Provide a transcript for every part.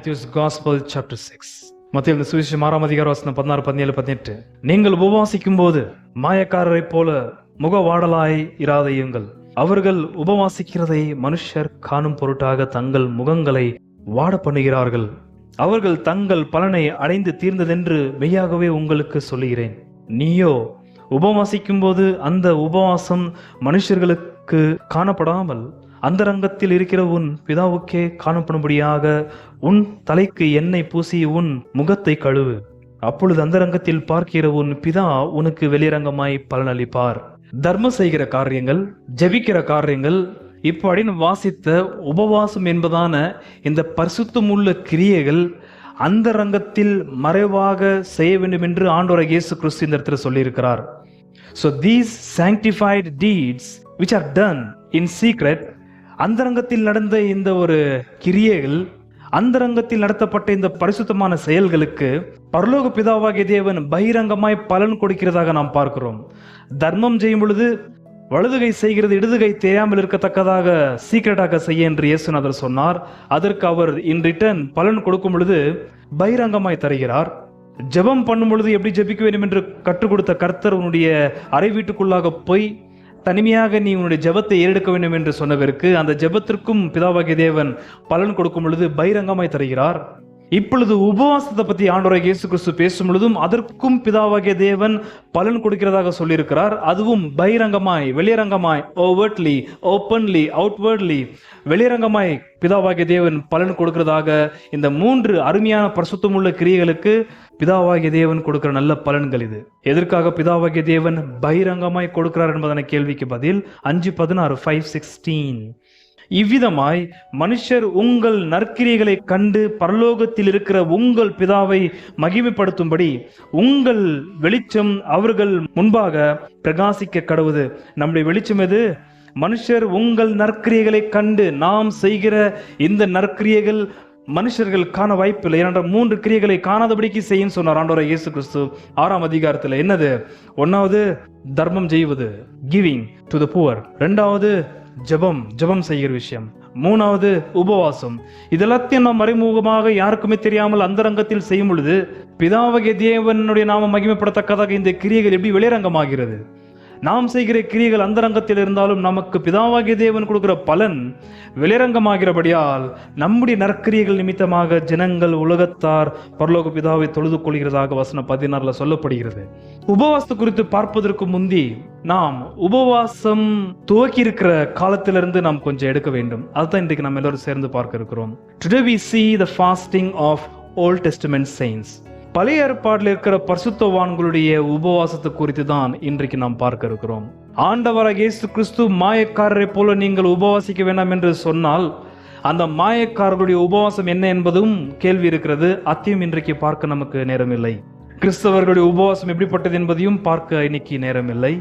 Matthew's Gospel chapter 6. மத்தேயு சுவிசேஷம் 6ஆம் அதிகாரம் வசனம் 16, 17, 18. நீங்கள் உபவாசிக்கும் போது மாயக்காரரைப் போல முகவாடலாய் இராதையுங்கள். அவர்கள் உபவாசிக்கிறதை மனுஷர் காணும் பொருட்டாக தங்கள் முகங்களை வாட பண்ணுகிறார்கள். அவர்கள் தங்கள் பலனை அடைந்து தீர்ந்ததென்று மெய்யாகவே உங்களுக்கு சொல்லுகிறேன். நீயோ உபவாசிக்கும் போது அந்த உபவாசம் மனுஷர்களுக்கு காணப்படாமல் அந்தரங்கத்தில் இருக்கிற உன் பிதாவுக்கே காணப்படும்படியாக உன் தலைக்கு எண்ணெய் பூசி உன் முகத்தை கழுவு. அப்பொழுது அந்தரங்கத்தில் பார்க்கிற உன் பிதா உனக்கு வெளிரங்கமாய் பலனளிப்பார். தர்மம் செய்கிற காரியங்கள், ஜெபிக்கிற காரியங்கள், இப்படி வாசித்த உபவாசம் என்பதான இந்த பரிசுத்தமுள்ள கிரியைகள் அந்தரங்கத்தில் மறைவாக செய்ய வேண்டும் என்று ஆண்டவர் இயேசு கிறிஸ்து இந்த இடத்துல சொல்லியிருக்கிறார். So these sanctified deeds which are done in secret, அந்தரங்கத்தில் நடந்த இந்த ஒரு கிரியைகள், அந்தரங்கத்தில் நடத்தப்பட்ட இந்த பரிசுத்தமான செயல்களுக்கு பரலோக பிதாவாகிய தேவன் பகிரங்கமாய் பலன் கொடுக்கிறதாக நாம் பார்க்கிறோம். தர்மம் செய்யும் பொழுது வலதுகை செய்கிறது இடதுகை தெரியாமல் இருக்கத்தக்கதாக சீக்கிரட்டாக செய்ய என்று இயேசுநாதர் சொன்னார். அதற்கு அவர் இன் ரிட்டர்ன் பலன் கொடுக்கும் பொழுது பகிரங்கமாய் தருகிறார். ஜெபம் பண்ணும் பொழுது எப்படி ஜெபிக்க வேண்டும் என்று கற்றுக் கொடுத்த கர்த்தர் உன்னுடைய அறை வீட்டுக்குள்ளாக போய் தனிமையாக நீ உன்னுடைய ஜெபத்தை ஏறெடுக்க வேண்டும் என்று சொன்னவருக்கு அந்த ஜெபத்திற்கும் பிதாவாகிய தேவன் பலன் கொடுக்கும் பொழுது பகிரங்கமாய் தருகிறார். இப்பொழுது உபவாசத்தை பற்றி ஆண்டவராகிய இயேசு கிறிஸ்து பேசும் பொழுதும் அதற்கும் பிதாவாகிய தேவன் பலன் கொடுக்கிறதாக சொல்லியிருக்கிறார். அதுவும் பகிரங்கமாய், வெளியரங்கமாய், ஓவர்ட்லி, ஓப்பன்லி, அவுட்வர்ட்லி, வெளியரங்கமாய் பிதாவாகிய தேவன் பலன் கொடுக்கிறதாக இந்த 3 அருமையான பரிசுத்தமுள்ள கிரியைகளுக்கு பிதாவாகிய தேவன் கொடுக்கிற நல்ல பலன்கள் இது. எதற்காக பிதாவாகிய தேவன் பகிரங்கமாய் கொடுக்கிறார் என்பதான கேள்விக்கு பதில் 5:16, 5:16. இவ்விதமாய் மனுஷர் உங்கள் நற்கிரியைகளை கண்டு பரலோகத்தில் இருக்கிற உங்கள் பிதாவை மகிமைப்படுத்தும்படி உங்கள் வெளிச்சம் அவர்கள் முன்பாக பிரகாசிக்க கடவுது. நம்முடைய வெளிச்சம் எது? மனுஷர் உங்கள் நற்கிரியைகளை கண்டு, நாம் செய்கிற இந்த நற்கிரியைகள் மனுஷர்கள் காண வாய்ப்பில்லை. ஏனென்றால் 3 கிரியைகளை காணாதபடிக்கு செய்யும் சொன்னார் ஆண்டவர் இயேசு கிறிஸ்து 6ஆம் அதிகாரத்தில். என்னது? 1வது தர்மம் செய்வது, கிவிங் டு த புவர். 2வது ஜெபம் செய்கிற விஷயம். 3வது உபவாசம். இதெல்லாத்தையும் நாம் மறைமுகமாக யாருக்குமே தெரியாமல் அந்தரங்கத்தில் செய்யும் பொழுது பிதாவாகிய தேவனுடைய நாம மகிமைப்படத்தக்கதாக இந்த கிரியைகள் எப்படி வெளிரங்கமாகிறது? நாம் செய்கிற கிரியைகள் அந்தரங்கத்தில் இருந்தாலும் நமக்கு பிதாவாகிய தேவன் கொடுக்கிற பலன் வெளிரங்கமாகிறபடியால் நம்முடைய நற்கிரியைகள் நிமித்தமாக ஜனங்கள், உலகத்தார் பரலோக பிதாவை தொழுது கொள்கிறதாக வசனம் 16 சொல்லப்படுகிறது. உபவாசத்து குறித்து பார்ப்பதற்கு முந்தி நாம் உபவாசம் துவக்கி இருக்கிற காலத்திலிருந்து நாம் கொஞ்சம் எடுக்க வேண்டும். அதுதான் இன்றைக்கு நம்ம எல்லாரும் சேர்ந்து பார்க்க இருக்கிறோம். Today we see the fasting of Old Testament saints. பழைய ஏற்பாட்டில் இருக்கிற பரிசுத்தவான்களுடைய உபவாசத்தை குறித்து தான் இன்றைக்கு நாம் பார்க்க இருக்கிறோம். ஆண்டவராகிய இயேசு கிறிஸ்து மாயக்காரரை போல நீங்கள் உபவாசிக்க வேண்டாம் என்று சொன்னால் அந்த மாயக்காரர்களுடைய உபவாசம் என்ன என்பதும் கேள்வி இருக்கிறது. அத்தையும் இன்றைக்கு பார்க்க நமக்கு நேரம் இல்லை. கிறிஸ்தவர்களுடைய உபவாசம் எப்படிப்பட்டது என்பதையும் பார்க்க இன்னைக்கு நேரம் இல்லை.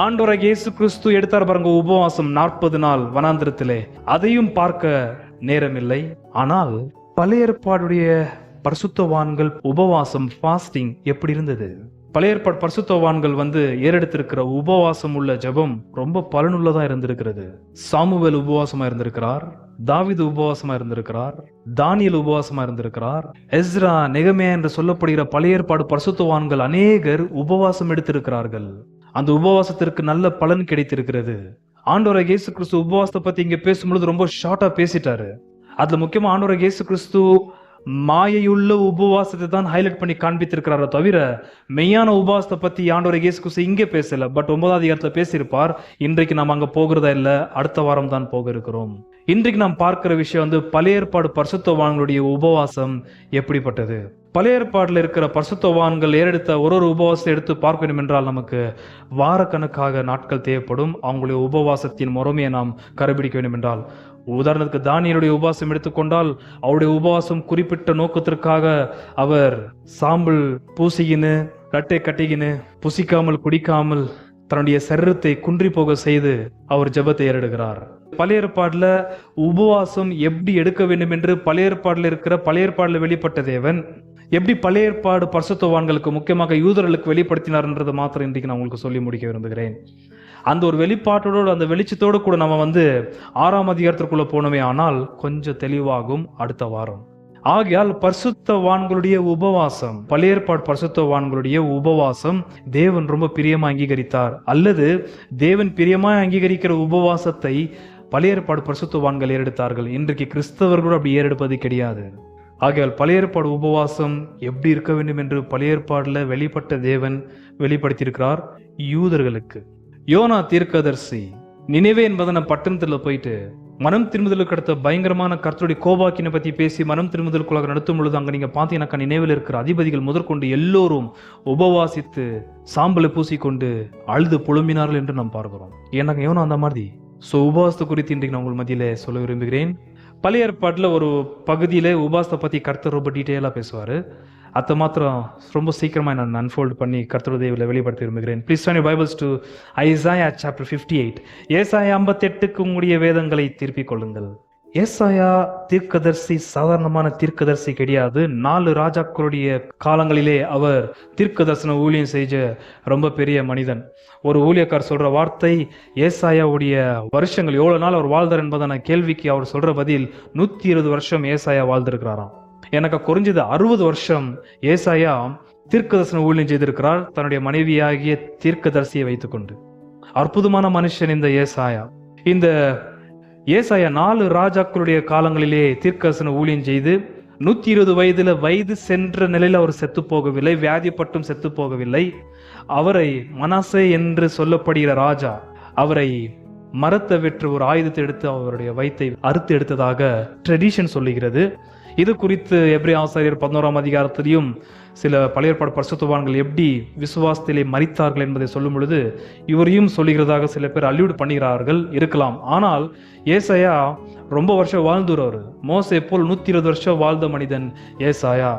ஆண்டவராகிய இயேசு கிறிஸ்து எடுத்தார் பாருங்க உபவாசம் 40 நாள் வனாந்திரத்திலே, அதையும் பார்க்க நேரம் இல்லை. ஆனால் பழைய ஏற்பாடுடைய பரிசுத்தவான்கள் உபவாசம், ஃபாஸ்டிங் எப்படி இருந்தது? பழைய ஏற்பாடு பரிசுத்தவான்கள் ஏறெடுத்திருக்கிற உபவாசம் உள்ள ஜெபம் ரொம்ப பலனுள்ளதா இருந்திருக்கிறது. சாமுவேல் உபவாசமா இருந்திருக்கிறார், தாவீது உபவாசமா இருந்திருக்கிறார், தானியேல் உபவாசமா இருந்திருக்கிறார், எஸ்ரா, நெகமியா என்று சொல்லப்படுகிற பழைய ஏற்பாடு பரிசுத்தவான்கள் அநேகர் உபவாசம் எடுத்திருக்கிறார்கள். அந்த உபவாசத்திற்கு நல்ல பலன் கிடைத்திருக்கிறது. ஆண்டவராகிய இயேசு கிறிஸ்து உபவாசத்தை பத்தி இங்க பேசும்பொழுது ரொம்ப ஷார்ட்டா பேசிட்டாரு. அதுல முக்கியமா ஆண்டவராகிய இயேசு கிறிஸ்து மாயையுள்ள உபவாசத்தை தான் ஹைலைட் பண்ணி காண்பித்திருக்கிறாரோ தவிர மெய்யான உபவாசத்தை பத்தி ஆண்டவராகிய இயேசு கிறிஸ்து இங்கே பேசல. பட் 9ஆம் அதிகாரத்துல பேசியிருப்பார். இன்றைக்கு நாம் அங்க போகிறதா இல்ல, அடுத்த வாரம் தான் போக இருக்கிறோம். இன்றைக்கு நாம் பார்க்கிற விஷயம் பழைய ஏற்பாடு பரிசுத்தவான்களுடைய உபவாசம் எப்படிப்பட்டது. பழைய ஏற்பாடுல இருக்கிற பரிசுத்தவான்கள் ஏறெடுத்த ஒரு உபவாசத்தை எடுத்து பார்க்க வேண்டும் என்றால் நமக்கு வாரக்கணக்காக நாட்கள் தேவைப்படும். அவங்களுடைய உபவாசத்தின் முறைமையை நாம் கடைபிடிக்க வேண்டும் என்றால், உதாரணத்துக்கு தானியேலுடைய உபவாசம் எடுத்துக்கொண்டால் அவருடைய உபவாசம் குறிப்பிட்ட நோக்கத்திற்காக அவர் சாம்பல் பூசிக்கின்னு, கட்டை கட்டிக்கின்னு, புசிக்காமல் குடிக்காமல் தன்னுடைய சரீரத்தை குன்றி போக செய்து அவர் ஜெபத்தை ஏறெடுக்கிறார். பழைய ஏற்பாடுல உபவாசம் எப்படி எடுக்க வேண்டும் என்று பழைய ஏற்பாடுல வெளிப்பட்ட தேவன் எப்படி பழைய ஏற்பாடு பரிசுத்தவான்களுக்கு முக்கியமாக யூதர்களுக்கு வெளிப்படுத்தினார் என்றது மாத்திரம் இன்றைக்கு நான் உங்களுக்கு சொல்லி முடிக்க விரும்புகிறேன். அந்த ஒரு வெளிப்பாட்டோடு, அந்த வெளிச்சத்தோடு கூட நம்ம 6ஆம் அதிகாரத்திற்குள்ள போனோமே ஆனால் கொஞ்சம் தெளிவாகும் அடுத்த வாரம். ஆகையால் பரிசுத்தவான்களுடைய உபவாசம், பழைய ஏற்பாடு பரிசுத்தவான்களுடைய உபவாசம் தேவன் ரொம்ப பிரியமா அங்கீகரித்தார். அல்லது தேவன் பிரியமா அங்கீகரிக்கிற உபவாசத்தை பழைய ஏற்பாடு பரிசுத்தவான்கள் ஏறெடுத்தார்கள். இன்றைக்கு கிறிஸ்தவர்கள் அப்படி ஏறெடுப்பது கிடையாது. ஆகையால் பழைய ஏற்பாடு உபவாசம் எப்படி இருக்க வேண்டும் என்று பழைய ஏற்பாடுல வெளிப்பட்ட தேவன் வெளிப்படுத்தியிருக்கிறார் யூதர்களுக்கு. யோனா தீர்க்கதரிசி நினைவே என்பதன பட்டணத்துல போயிட்டு மனம் திரும்புதலுக்கு அடுத்த பயங்கரமான கர்த்தருடைய கோபாக்கினை பத்தி பேசி மனம் திரும்புதலுக்குள்ளாக நடத்தும் பொழுது அங்க நீங்க பாத்தீங்கன்னாக்கா நினைவில் இருக்கிற அதிபதிகள் முதற்கொண்டு எல்லோரும் உபவாசித்து சாம்பலை பூசிக்கொண்டு அழுது புலம்பினார்கள் என்று நாம் பார்க்கிறோம். எனக்கு யோனா அந்த மாதிரி. உபவாசத்தை குறித்து இன்றைக்கு நான் உங்கள் மத்தியில சொல்ல விரும்புகிறேன். பழைய ஏற்பாட்டுல ஒரு பகுதியில உபவாசத்தை பத்தி கர்த்தர் ரொம்ப டீட்டெயிலா பேசுவாரு. அதை மாத்திரம் ரொம்ப சீக்கிரமா நான் அன்ஃபோல்ட் பண்ணி கர்த்தருடைய வெளிப்படுத்த விரும்புகிறேன். Please turn your Bibles to Isaiah chapter 58. ஏசாயா 58க்கு உங்களுடைய வேதங்களை திருப்பிக் கொள்ளுங்கள். ஏசாயா தீர்க்கதரிசி சாதாரணமான தீர்க்கதரிசி கிடையாது. 4 ராஜாக்களுடைய காலங்களிலே அவர் தீர்க்கதரிசன ஊழியம் செய்த ரொம்ப பெரிய மனிதன். ஒரு ஊழியக்கார் சொல்ற வார்த்தை, ஏசாயாவுடைய வருஷங்கள் எவ்வளவு நாள் அவர் வாழ்ந்தார் என்பதான கேள்விக்கு அவர் சொல்ற பதில் 120 வருஷம் ஏசாயா வாழ்ந்திருக்கிறாராம். எனக்கு குறைஞ்சது 60 வருஷம் ஏசாயா தீர்க்கதரிசன ஊழியம் செய்திருக்கிறார், தன்னுடைய மனைவியாகிய தீர்க்கதரிசியை வைத்துக்கொண்டு. அற்புதமான மனுஷன் இந்த ஏசாயா. இந்த ஏசாயா 4 ராஜாக்களுடைய காலங்களிலே தீர்க்கதரிசன ஊழியம் செய்து 120 வயதுல வயது சென்ற நிலையில் அவர் செத்து போகவில்லை, வியாதிப்பட்டும் செத்து போகவில்லை. அவரை மனாசே என்று சொல்லப்படுகிற ராஜா அவரை மரத்தை வெற்று ஒரு ஆயுதத்தை எடுத்து அவருடைய வயித்தை அறுத்து எடுத்ததாக ட்ரெடிஷன் சொல்லுகிறது. இது குறித்து எபிரேய ஆசாரியர் 11ஆம் அதிகாரத்திலையும் சில பழைய ஏற்பாடு பரிசுத்தவான்கள் எப்படி விசுவாசத்திலே மரித்தார்கள் என்பதை சொல்லும் பொழுது இவரையும் சொல்லுகிறதாக சில பேர் அல்யூட் பண்ணுகிறார்கள் இருக்கலாம். ஆனால் ஏசாயா ரொம்ப வருஷம் வாழ்ந்துறவர். மோசே போல் 120 வருஷம் வாழ்ந்த மனிதன் ஏசாயா.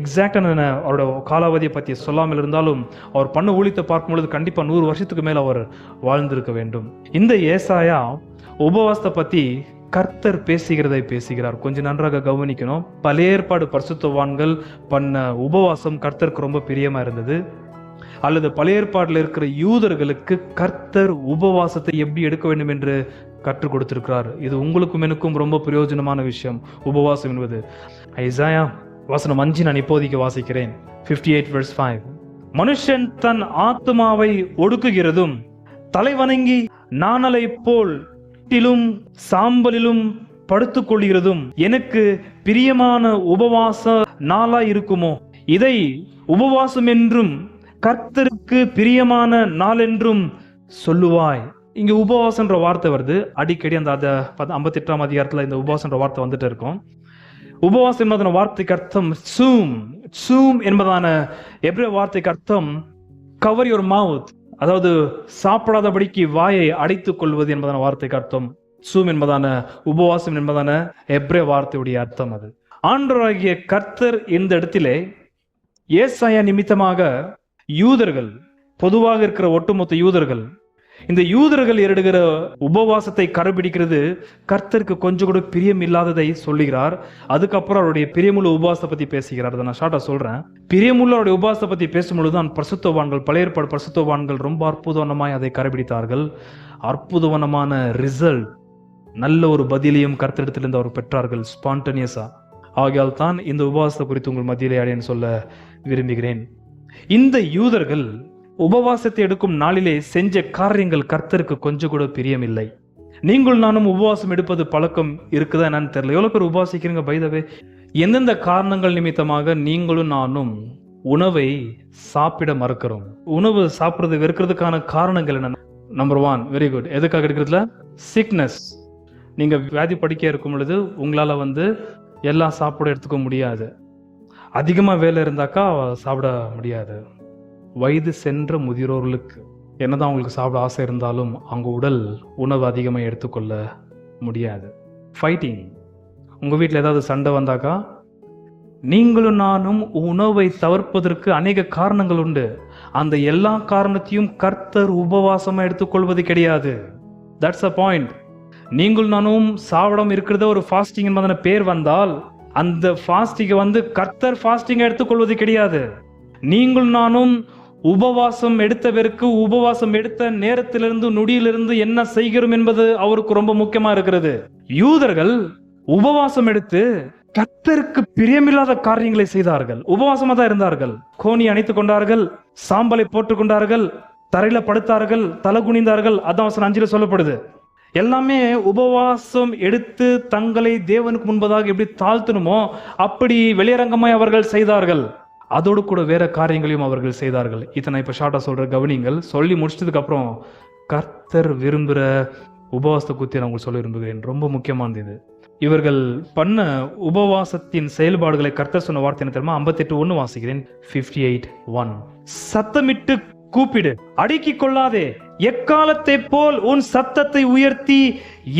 எக்ஸாக்டான அவரோட காலாவதியை பற்றி சொல்லாமல் இருந்தாலும் அவர் பண்ண ஊழியத்தை பார்க்கும் பொழுது கண்டிப்பா 100 வருஷத்துக்கு மேல அவர் வாழ்ந்திருக்க வேண்டும். இந்த ஏசாயா உபவாசத்தை பத்தி கர்த்தர் பேசுகிறார். கொஞ்சம் நன்றாக கவனிக்கணும். பழைய ஏற்பாடு பரிசுத்தவான்கள் பண்ண உபவாசம் கர்த்தருக்கு ரொம்ப பிரியமா இருந்தது. அல்லது பழைய ஏற்பாடுல இருக்கிற யூதர்களுக்கு கர்த்தர் உபவாசத்தை எப்படி எடுக்க வேண்டும் என்று கற்றுக் கொடுத்திருக்கிறார். இது உங்களுக்கும் எனக்கும் ரொம்ப பிரயோஜனமான விஷயம் உபவாசம் என்பது. ஐசாயா வசனம் 5 நான் இப்போதைக்கு வாசிக்கிறேன். 58 verse 5. மனுஷன் தன் ஆத்மாவை ஒடுக்குகிறதும் தலைவணங்கி நாணலை போல் சாம்பலிலும் படுத்துக் கொள்கிறதும் எனக்கு பிரியமான உபவாச நாளா இருக்குமோ? இதை உபவாசம் என்றும் கர்த்தருக்கு பிரியமான நாள் என்றும் சொல்லுவாய். இங்க உபவாசம்ன்ற வார்த்தை வருது அடிக்கடி. அந்த 58ஆம் அதிகாரத்துல இந்த உபவாசம்ன்ற வார்த்தை வந்துட்டு இருக்கும். உபவாசம் என்பதான வார்த்தைக்கு அர்த்தம் சூம் என்பதான எபிரேய வார்த்தைக்கு அர்த்தம் கவர் யுவர் மவுத், அதாவது சாப்பிடாதபடிக்கு வாயை அடைத்துக் கொள்வது என்பதான வார்த்தைக்கு அர்த்தம். சூம் என்பதான உபவாசம் என்பதான எபிரேய வார்த்தையுடைய அர்த்தம் அது. ஆண்டவராகிய கர்த்தர் இந்த இடத்திலே ஏசாயா நிமித்தமாக யூதர்கள், பொதுவாக இருக்கிற ஒட்டுமொத்த யூதர்கள், இந்த யூதர்கள் ஏறிடுகிற உபவாசத்தை கடைபிடிக்கிறது கர்த்தருக்கு கொஞ்சம் கூட பிரியம் இல்லாததை சொல்லுகிறார். அதுக்கப்புறம் அவருடைய பிரியமுள்ள உபவாசத்தை பத்தி பேசுகிறார். அதை நான் ஷார்ட்டா சொல்றேன். பிரியமுள்ள அவருடைய உபவாசத்தை பத்தி பேசும்பொழுதுதான் பரிசுத்தவான்கள், பழைய ஏற்பாடு பரிசுத்தவான்கள் ரொம்ப அற்புதமாய் அதை கடைபிடித்தார்கள். அற்புதமான ரிசல்ட், நல்ல ஒரு பதிலையும் கர்த்தரிடத்திலிருந்து அவர் பெற்றார்கள் ஸ்பான்டனியஸா. ஆகையால் தான் இந்த உபவாசத்தை குறித்து உங்கள் மத்தியிலே அடையன்னு சொல்ல விரும்புகிறேன். இந்த யூதர்கள் உபவாசத்தை எடுக்கும் நாளிலே செஞ்ச காரியங்கள் கர்த்தருக்கு கொஞ்சம் கூட பிரியமில்லை. நீங்கள் நானும் உபவாசம் எடுப்பது பழக்கம் இருக்குதா என்னன்னு தெரியல. எவ்வளவு பேர் உபவாசிக்கிறீங்க? பைதவே, எந்தெந்த காரணங்கள் நிமித்தமாக நீங்களும் நானும் உணவை சாப்பிட மறுக்கிறோம்? உணவு சாப்பிடுறது வெறுக்கிறதுக்கான காரணங்கள் என்ன? Number 1, very good. எதுக்காக எடுக்கிறதுல? சிக்னஸ். நீங்க வியாதி படுக்கையா இருக்கும் பொழுது உங்களால எல்லாம் சாப்பிட எடுத்துக்க முடியாது. அதிகமா வேலை இருந்தாக்கா சாப்பிட முடியாது. வயது சென்ற முதியோர்களுக்கு என்னதான் அவங்களுக்கு சாப்பிட ஆசை இருந்தாலும் அவங்க உடல் உணவு அதிகமாக எடுத்துக்கொள்ள முடியாது. ஃபைட்டிங். உங்க வீட்டில் ஏதாவது சண்டை வந்தாக்கா நீங்களும் நானும் உணவை தவிர்ப்பதற்கு அநேக காரணங்கள் உண்டு. அந்த எல்லா காரணத்தையும் கர்த்தர் உபவாசமா எடுத்துக்கொள்வது கிடையாது. That's a point. நீங்கள் நானும் சாப்பிடாம இருக்கிறத ஒரு ஃபாஸ்டிங் என்பதான பேர் வந்தால் அந்த ஃபாஸ்டிங்கை கர்த்தர் ஃபாஸ்டிங்கை எடுத்துக்கொள்வது கிடையாது. நீங்கள் நானும் உபவாசம் எடுத்தவருக்கு உபவாசம் எடுத்த நேரத்திலிருந்து நொடியிலிருந்து என்ன செய்கிறோம் என்பது அவருக்கு ரொம்ப முக்கியமா இருக்கிறது. யூதர்கள் உபவாசம் எடுத்து கர்த்தருக்கு பிரியமில்லாத காரியங்களை செய்தார்கள். உபவாசமா தான் இருந்தார்கள். கோணி அணைத்துக் கொண்டார்கள், சாம்பலை போட்டுக் கொண்டார்கள், தரையில படுத்தார்கள், தலை குனிந்தார்கள். அதான் வசனம் 5 சொல்லப்படுது. எல்லாமே உபவாசம் எடுத்து தங்களை தேவனுக்கு முன்பதாக எப்படி தாழ்த்தணுமோ அப்படி வெளியரங்கமாய் அவர்கள் செய்தார்கள். அதோடு கூட வேற காரியங்களையும் அவர்கள் செய்தார்கள். இத்தனை இப்ப ஷார்ட்டா சொல்ற கவனிங்கள். சொல்லி முடிச்சதுக்கு அப்புறம் கர்த்தர் விரும்புகிற உபவாசத்தை குறித்து நான் உங்களுக்கு சொல்ல விரும்புகிறேன். ரொம்ப முக்கியமானது இது. இவர்கள் பண்ண உபவாசத்தின் செயல்பாடுகளை கர்த்தர் சொன்ன வார்த்தை என்ன தெரியுமா? 58:1 வாசிக்கிறேன். 58:1 சத்தமிட்டு கூப்பிடு, அடுக்கிக் கொள்ளாதே, எக்காலத்தை போல் உன் சத்தத்தை உயர்த்தி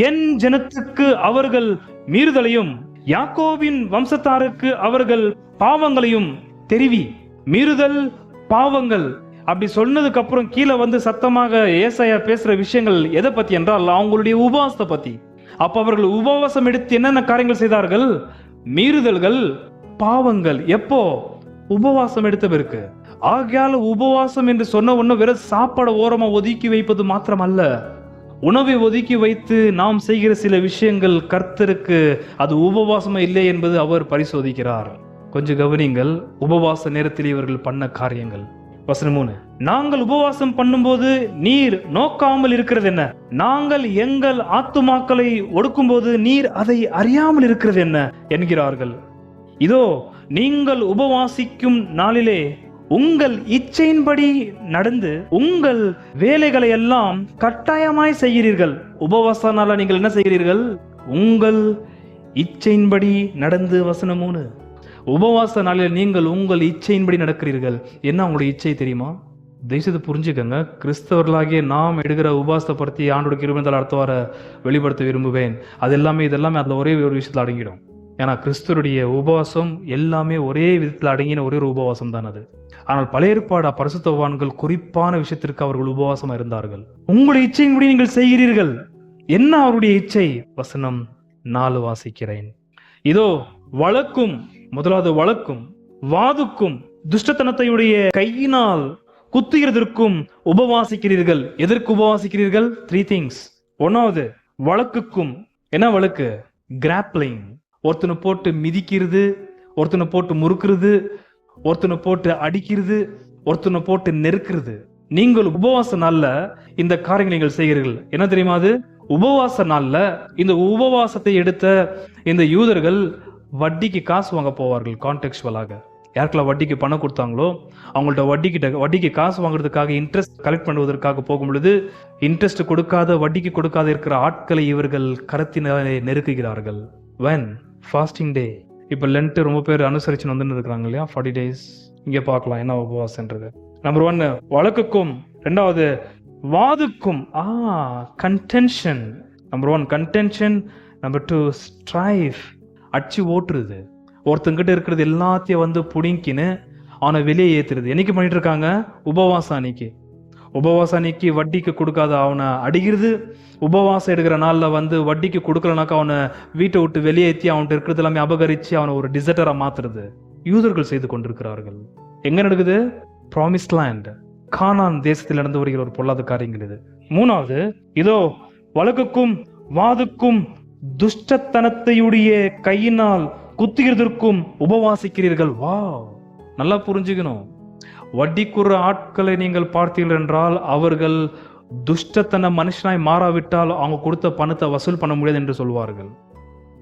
என் ஜனத்துக்கு அவர்கள் மீறுதலையும் யாக்கோபின் வம்சத்தாருக்கு அவர்கள் பாவங்களையும் தெரிவி. மீறுதல், பாவங்கள் அப்படி சொன்னதுக்கு அப்புறம் கீழே வந்து சத்தமாக ஏசாயா பேசுற விஷயங்கள் எதை பத்தி என்றால் அவங்களுடைய உபவாசத்தை பத்தி. அப்ப அவர்கள் உபவாசம் எடுத்து என்னென்ன காரியங்கள் செய்தார்கள்? மீறுதல்கள், பாவங்கள். எப்போ? உபவாசம் எடுத்த பிறகு. ஆகையால உபவாசம் என்று சொன்ன ஒண்ணு வெறும் சாப்பாடு ஓரமா ஒதுக்கி வைப்பது மாத்திரம் அல்ல. உணவை ஒதுக்கி வைத்து நாம் செய்கிற சில விஷயங்கள் கர்த்தருக்கு அது உபவாசமா இல்லை என்பது அவர் பரிசோதிக்கிறார். கொஞ்சம் கவனிங்கள். உபவாச நேரத்தில் இவர்கள் பண்ண காரியங்கள். வசனம் 3, நாங்கள் உபவாசம் பண்ணும்போது நீர் நோக்காமல் இருக்கிறது என்ன? நாங்கள் எங்கள் ஆத்துமாக்களை ஒடுக்கும் போது நீர் அதை அறியாமல் இருக்கிறது என்ன என்கிறார்கள். இதோ நீங்கள் உபவாசிக்கும் நாளிலே உங்கள் இச்சையின்படி நடந்து உங்கள் வேலைகளை எல்லாம் கட்டாயமாய் செய்கிறீர்கள். உபவாச நாள நீங்கள் என்ன செய்கிறீர்கள்? உங்கள் இச்சையின்படி நடந்து. வசனம் 3, உபவாச நாளில் நீங்கள் உங்கள் இச்சையின்படி நடக்கிறீர்கள். என்ன உங்களுடைய இச்சை தெரியுமா? தயவுசெய்து புரிஞ்சுக்கங்க. கிறிஸ்தவர்களாகிய நாம் எடுக்கிற உபவாசத்தை பற்றி ஆண்டோட கிருபையால் அடுத்த வார வெளிப்படுத்த விரும்புவேன். அது எல்லாமே இதெல்லாமே அதில் ஒரே ஒரு விஷயத்தில் அடங்கிடும். ஏன்னா கிறிஸ்தவருடைய உபவாசம் எல்லாமே ஒரே விதத்தில் அடங்கின ஒரே ஒரு உபவாசம் தான் அது. ஆனால் பழைய ஏற்பாடு பரிசுத்தவான்கள் குறிப்பான விஷயத்திற்கு அவர்கள் உபவாசமா இருந்தார்கள். உங்களுடைய இச்சையின்படி நீங்கள் செய்கிறீர்கள். என்ன அவருடைய இச்சை? வசனம் 4 வாசிக்கிறேன். இதோ வழக்கும், முதலாவது வழக்கும், வாதுக்கும், துஷ்டத்தனத்தையுடைய கையினால் குத்துகிறதற்கும் உபவாசிக்கிறீர்கள். எதற்கு உபவாசிக்கிறீர்கள்? 3 things. 1வது வழக்குக்கும். என்ன வழக்கு? கிராப்லிங். ஒருத்தனை போட்டு மிதிக்கிறது, ஒருத்தனை போட்டு முறுக்கிறது, ஒருத்தனை போட்டு அடிக்கிறது, ஒருத்தனை போட்டு நெருக்கிறது. நீங்கள் உபவாச நாள்ல இந்த காரியங்களை நீங்கள் செய்கிறீர்கள். என்ன தெரியுமா? அது உபவாச நாள்ல இந்த உபவாசத்தை எடுத்த இந்த யூதர்கள் வட்டிக்கு காசு வாங்க போவார்கள். கான்டெக்சுவலாக யாருக்கெல்லாம் வட்டிக்கு பணம் கொடுத்தாங்களோ அவங்கள்ட்ட வட்டிக்கு காசு வாங்குறதுக்காக, இன்ட்ரெஸ்ட் கலெக்ட் பண்ணுவதற்காக போகும் பொழுது இன்ட்ரெஸ்ட் கொடுக்காத, வட்டிக்கு கொடுக்காத இருக்கிற ஆட்களை இவர்கள் கரத்தினாலே நெருக்குகிறார்கள். when ஃபாஸ்டிங் டே. இப்போ லென்ட் ரொம்ப பேர் அனுசரிச்சு வந்துன்னு இருக்கிறாங்க இல்லையா? 40 days. இங்கே பார்க்கலாம் என்ன உபவாசன்றது. நம்பர் 1 வழக்குக்கும், 2வது வாதுக்கும். Contention. Number 1 contention. Number 2 strife. அடிச்சு ஓட்டுறது. ஒருத்தங்கிட்ட இருக்கிறது எல்லாத்தையும் வந்து புடிங்கின்னு அவனை வெளியே ஏத்துறது. என்னைக்கு பண்ணிட்டு இருக்காங்க? உபவாசம் அன்னைக்கு. உபவாசம் அன்னைக்கு வட்டிக்கு கொடுக்காத அவனை அடிக்கிறது. உபவாசம் எடுக்கிற நாளில் வந்து வட்டிக்கு கொடுக்கலனாக்கா அவனை வீட்டை விட்டு வெளியேற்றி அவன்கிட்ட இருக்கிறது எல்லாமே அபகரித்து அவனை ஒரு டிசர்டரா மாத்துறது யூதர்கள் செய்து கொண்டிருக்கிறார்கள். எங்க நடக்குது? ப்ராமிஸ்ட் லேண்ட், கானான் தேசத்தில் நடந்து வருகிற ஒரு பொல்லாத காரியங்கள் இது. 3வது இதோ வழக்குக்கும் வாதுக்கும் துஷ்டத்தனத்தையுடைய கையினால் குத்துகிறதற்கும் உபவாசிக்கிறீர்கள். வா, நல்லா புரிஞ்சுக்கணும். வட்டிக்குற ஆட்களை நீங்கள் பார்த்தீர்கள் என்றால் அவர்கள் துஷ்டத்தன மனுஷனாய் மாறாவிட்டால் அவங்க கொடுத்த பணத்தை வசூல் பண்ண முடியாது என்று சொல்வார்கள்.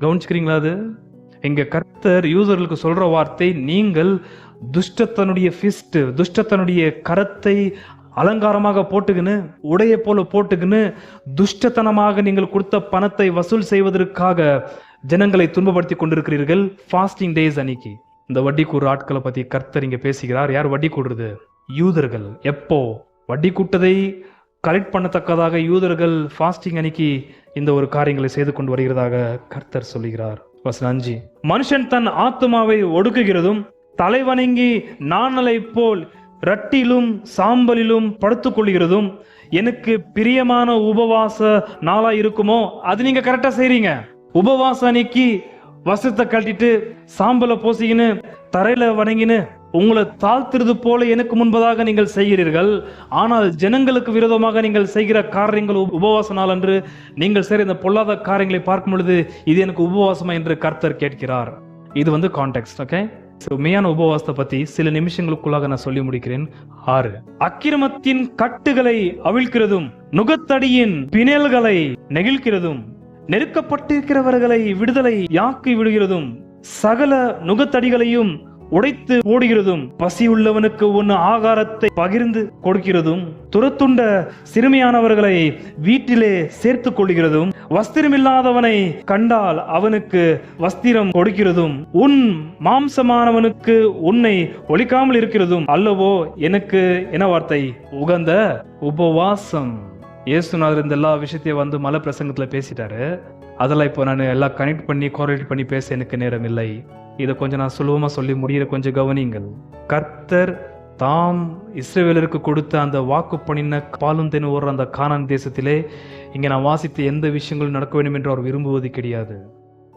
கவனிச்சுக்கிறீங்களா? அது எங்க கர்த்தர் யூதர்களுக்கு சொல்ற வார்த்தை, நீங்கள் துஷ்டத்தனுடைய ஃபிஸ்ட், துஷ்டத்தனுடைய கரத்தை அலங்காரமாக போட்டுக்கின்னு, உடைய போல போட்டுக்கின்னு, துஷ்டத்தனமாக நீங்கள் கொடுத்த பணத்தை வசூல் செய்வதற்காக ஜனங்களை துன்பப்படுத்தி கொண்டிருக்கிறீர்கள். ஃபாஸ்டிங் டேஸ் அன்னைக்கு இந்த வட்டி கூறு ஆட்களை பத்தி கர்த்தர் இங்க பேசுகிறார். யார் வட்டி கூடுறது? யூதர்கள். எப்போ வட்டி கூட்டதை கலெக்ட் பண்ணத்தக்கதாக யூதர்கள் ஃபாஸ்டிங் அன்னைக்கு இந்த ஒரு காரியங்களை செய்து கொண்டு வருகிறதாக கர்த்தர் சொல்லுகிறார். வசனம் 5, மனுஷன் தன் ஆத்துமாவை ஒடுக்குகிறதும் தலைவணங்கி நாணலை போல் ரட்டிலும் சாம்பலிலும் படுத்துக் கொள்கிறதும் எனக்கு பிரியமான உபவாச நாளா இருக்குமோ? அது நீங்க கரெக்டா செய்றீங்க. உபவாச அன்னைக்கு வஸ்திரத்தை கழட்டிட்டு சாம்பலை போசிக்கின்னு தரையில வணங்கின்னு உங்களை தாழ்த்துறது போல எனக்கு முன்பதாக நீங்கள் செய்கிறீர்கள். ஆனால் ஜனங்களுக்கு விரோதமாக நீங்கள் செய்கிற காரியங்கள் உபவாச நாள் என்று நீங்கள் செய்கிற இந்த பொல்லாத காரியங்களை பார்க்கும் பொழுது இது எனக்கு உபவாசமா என்று கர்த்தர் கேட்கிறார். இது வந்து கான்டெக்ஸ்ட். ஓகே, மெய்யான உபவாசத்தை பத்தி சில நிமிஷங்களுக்குள்ளாக நான் சொல்லி முடிக்கிறேன். 6, அக்கிரமத்தின் கட்டுகளை அவிழ்க்கிறதும் நுகத்தடியின் பிணையல்களை நெகிழ்கிறதும் நெருக்கப்பட்டிருக்கிறவர்களை விடுதலை யாக்கி விடுகிறதும் சகல நுகத்தடிகளையும் உடைத்து போடுகிறதும் பசியுள்ளவனுக்கு உன் ஆகாரத்தை பகிர்ந்து கொடுக்கிறதும் துரத்துண்ட சிறுமியானவர்களை வீட்டிலே சேர்த்துக் கொள்கிறதும் வஸ்திரமில்லாதவனை கண்டால் அவனுக்கு வஸ்திரம் கொடுக்கிறதும் உன் மாம்சமானவனுக்கு உன்னை ஒழிக்காமல் இருக்கிறதும் அல்லவோ எனக்கு என்ன வார்த்தை உகந்த உபவாசம். இயேசுநாதர் இந்த எல்லா விஷயத்தையும் வந்து மலை பிரசங்கத்துல பேசிட்டாரு. அதெல்லாம் இப்போ நான் எல்லாம் கனெக்ட் பண்ணி கோரிலேட் பண்ணி பேச எனக்கு நேரம் இல்லை. இதை கொஞ்சம் நான் சுலபமா சொல்லி முடிகிற கொஞ்சம் கவனிங்கள். கர்த்தர் தாம் இஸ்ரவேலருக்கு கொடுத்த அந்த வாக்கு பண்ணின பாலும் தேனும் ஓடுற அந்த கானான் தேசத்திலே இங்க நான் வாசித்த எந்த விஷயங்களும் நடக்க வேண்டும் என்று அவர் விரும்புவது கிடையாது.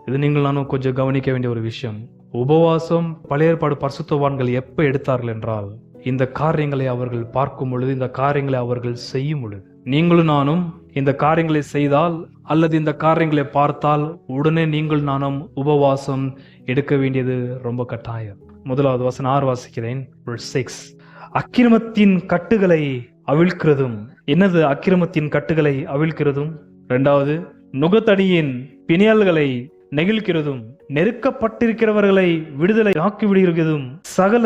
இது நீங்கள் நானும் கொஞ்சம் கவனிக்க வேண்டிய ஒரு விஷயம். உபவாசம் பழைய ஏற்பாடு பரிசுத்தவான்கள் எப்ப எடுத்தார்கள் என்றால் இந்த காரியங்களை அவர்கள் பார்க்கும் பொழுது, இந்த காரியங்களை அவர்கள் செய்யும் பொழுது. நீங்களும் நானும் இந்த காரியங்களை செய்தால் அல்லது இந்த காரியங்களை பார்த்தால் உடனே நீங்கள் நானும் உபவாசம் எடுக்க வேண்டியது ரொம்ப கட்டாயம். முதலாவது வசனம் 6 வாசிக்கிறேன். 6, அக்கிரமத்தின் கட்டுகளை அவிழ்க்கிறதும். என்னது அக்கிரமத்தின் கட்டுகளை அவிழ்க்கிறதும்? 2வது, நுகத்தடியின் பிணையல்களை நெகிழ்கிறதும் நெருக்கப்பட்டிருக்கிறவர்களை விடுதலை ஆக்கி விடுகிறதும் சகல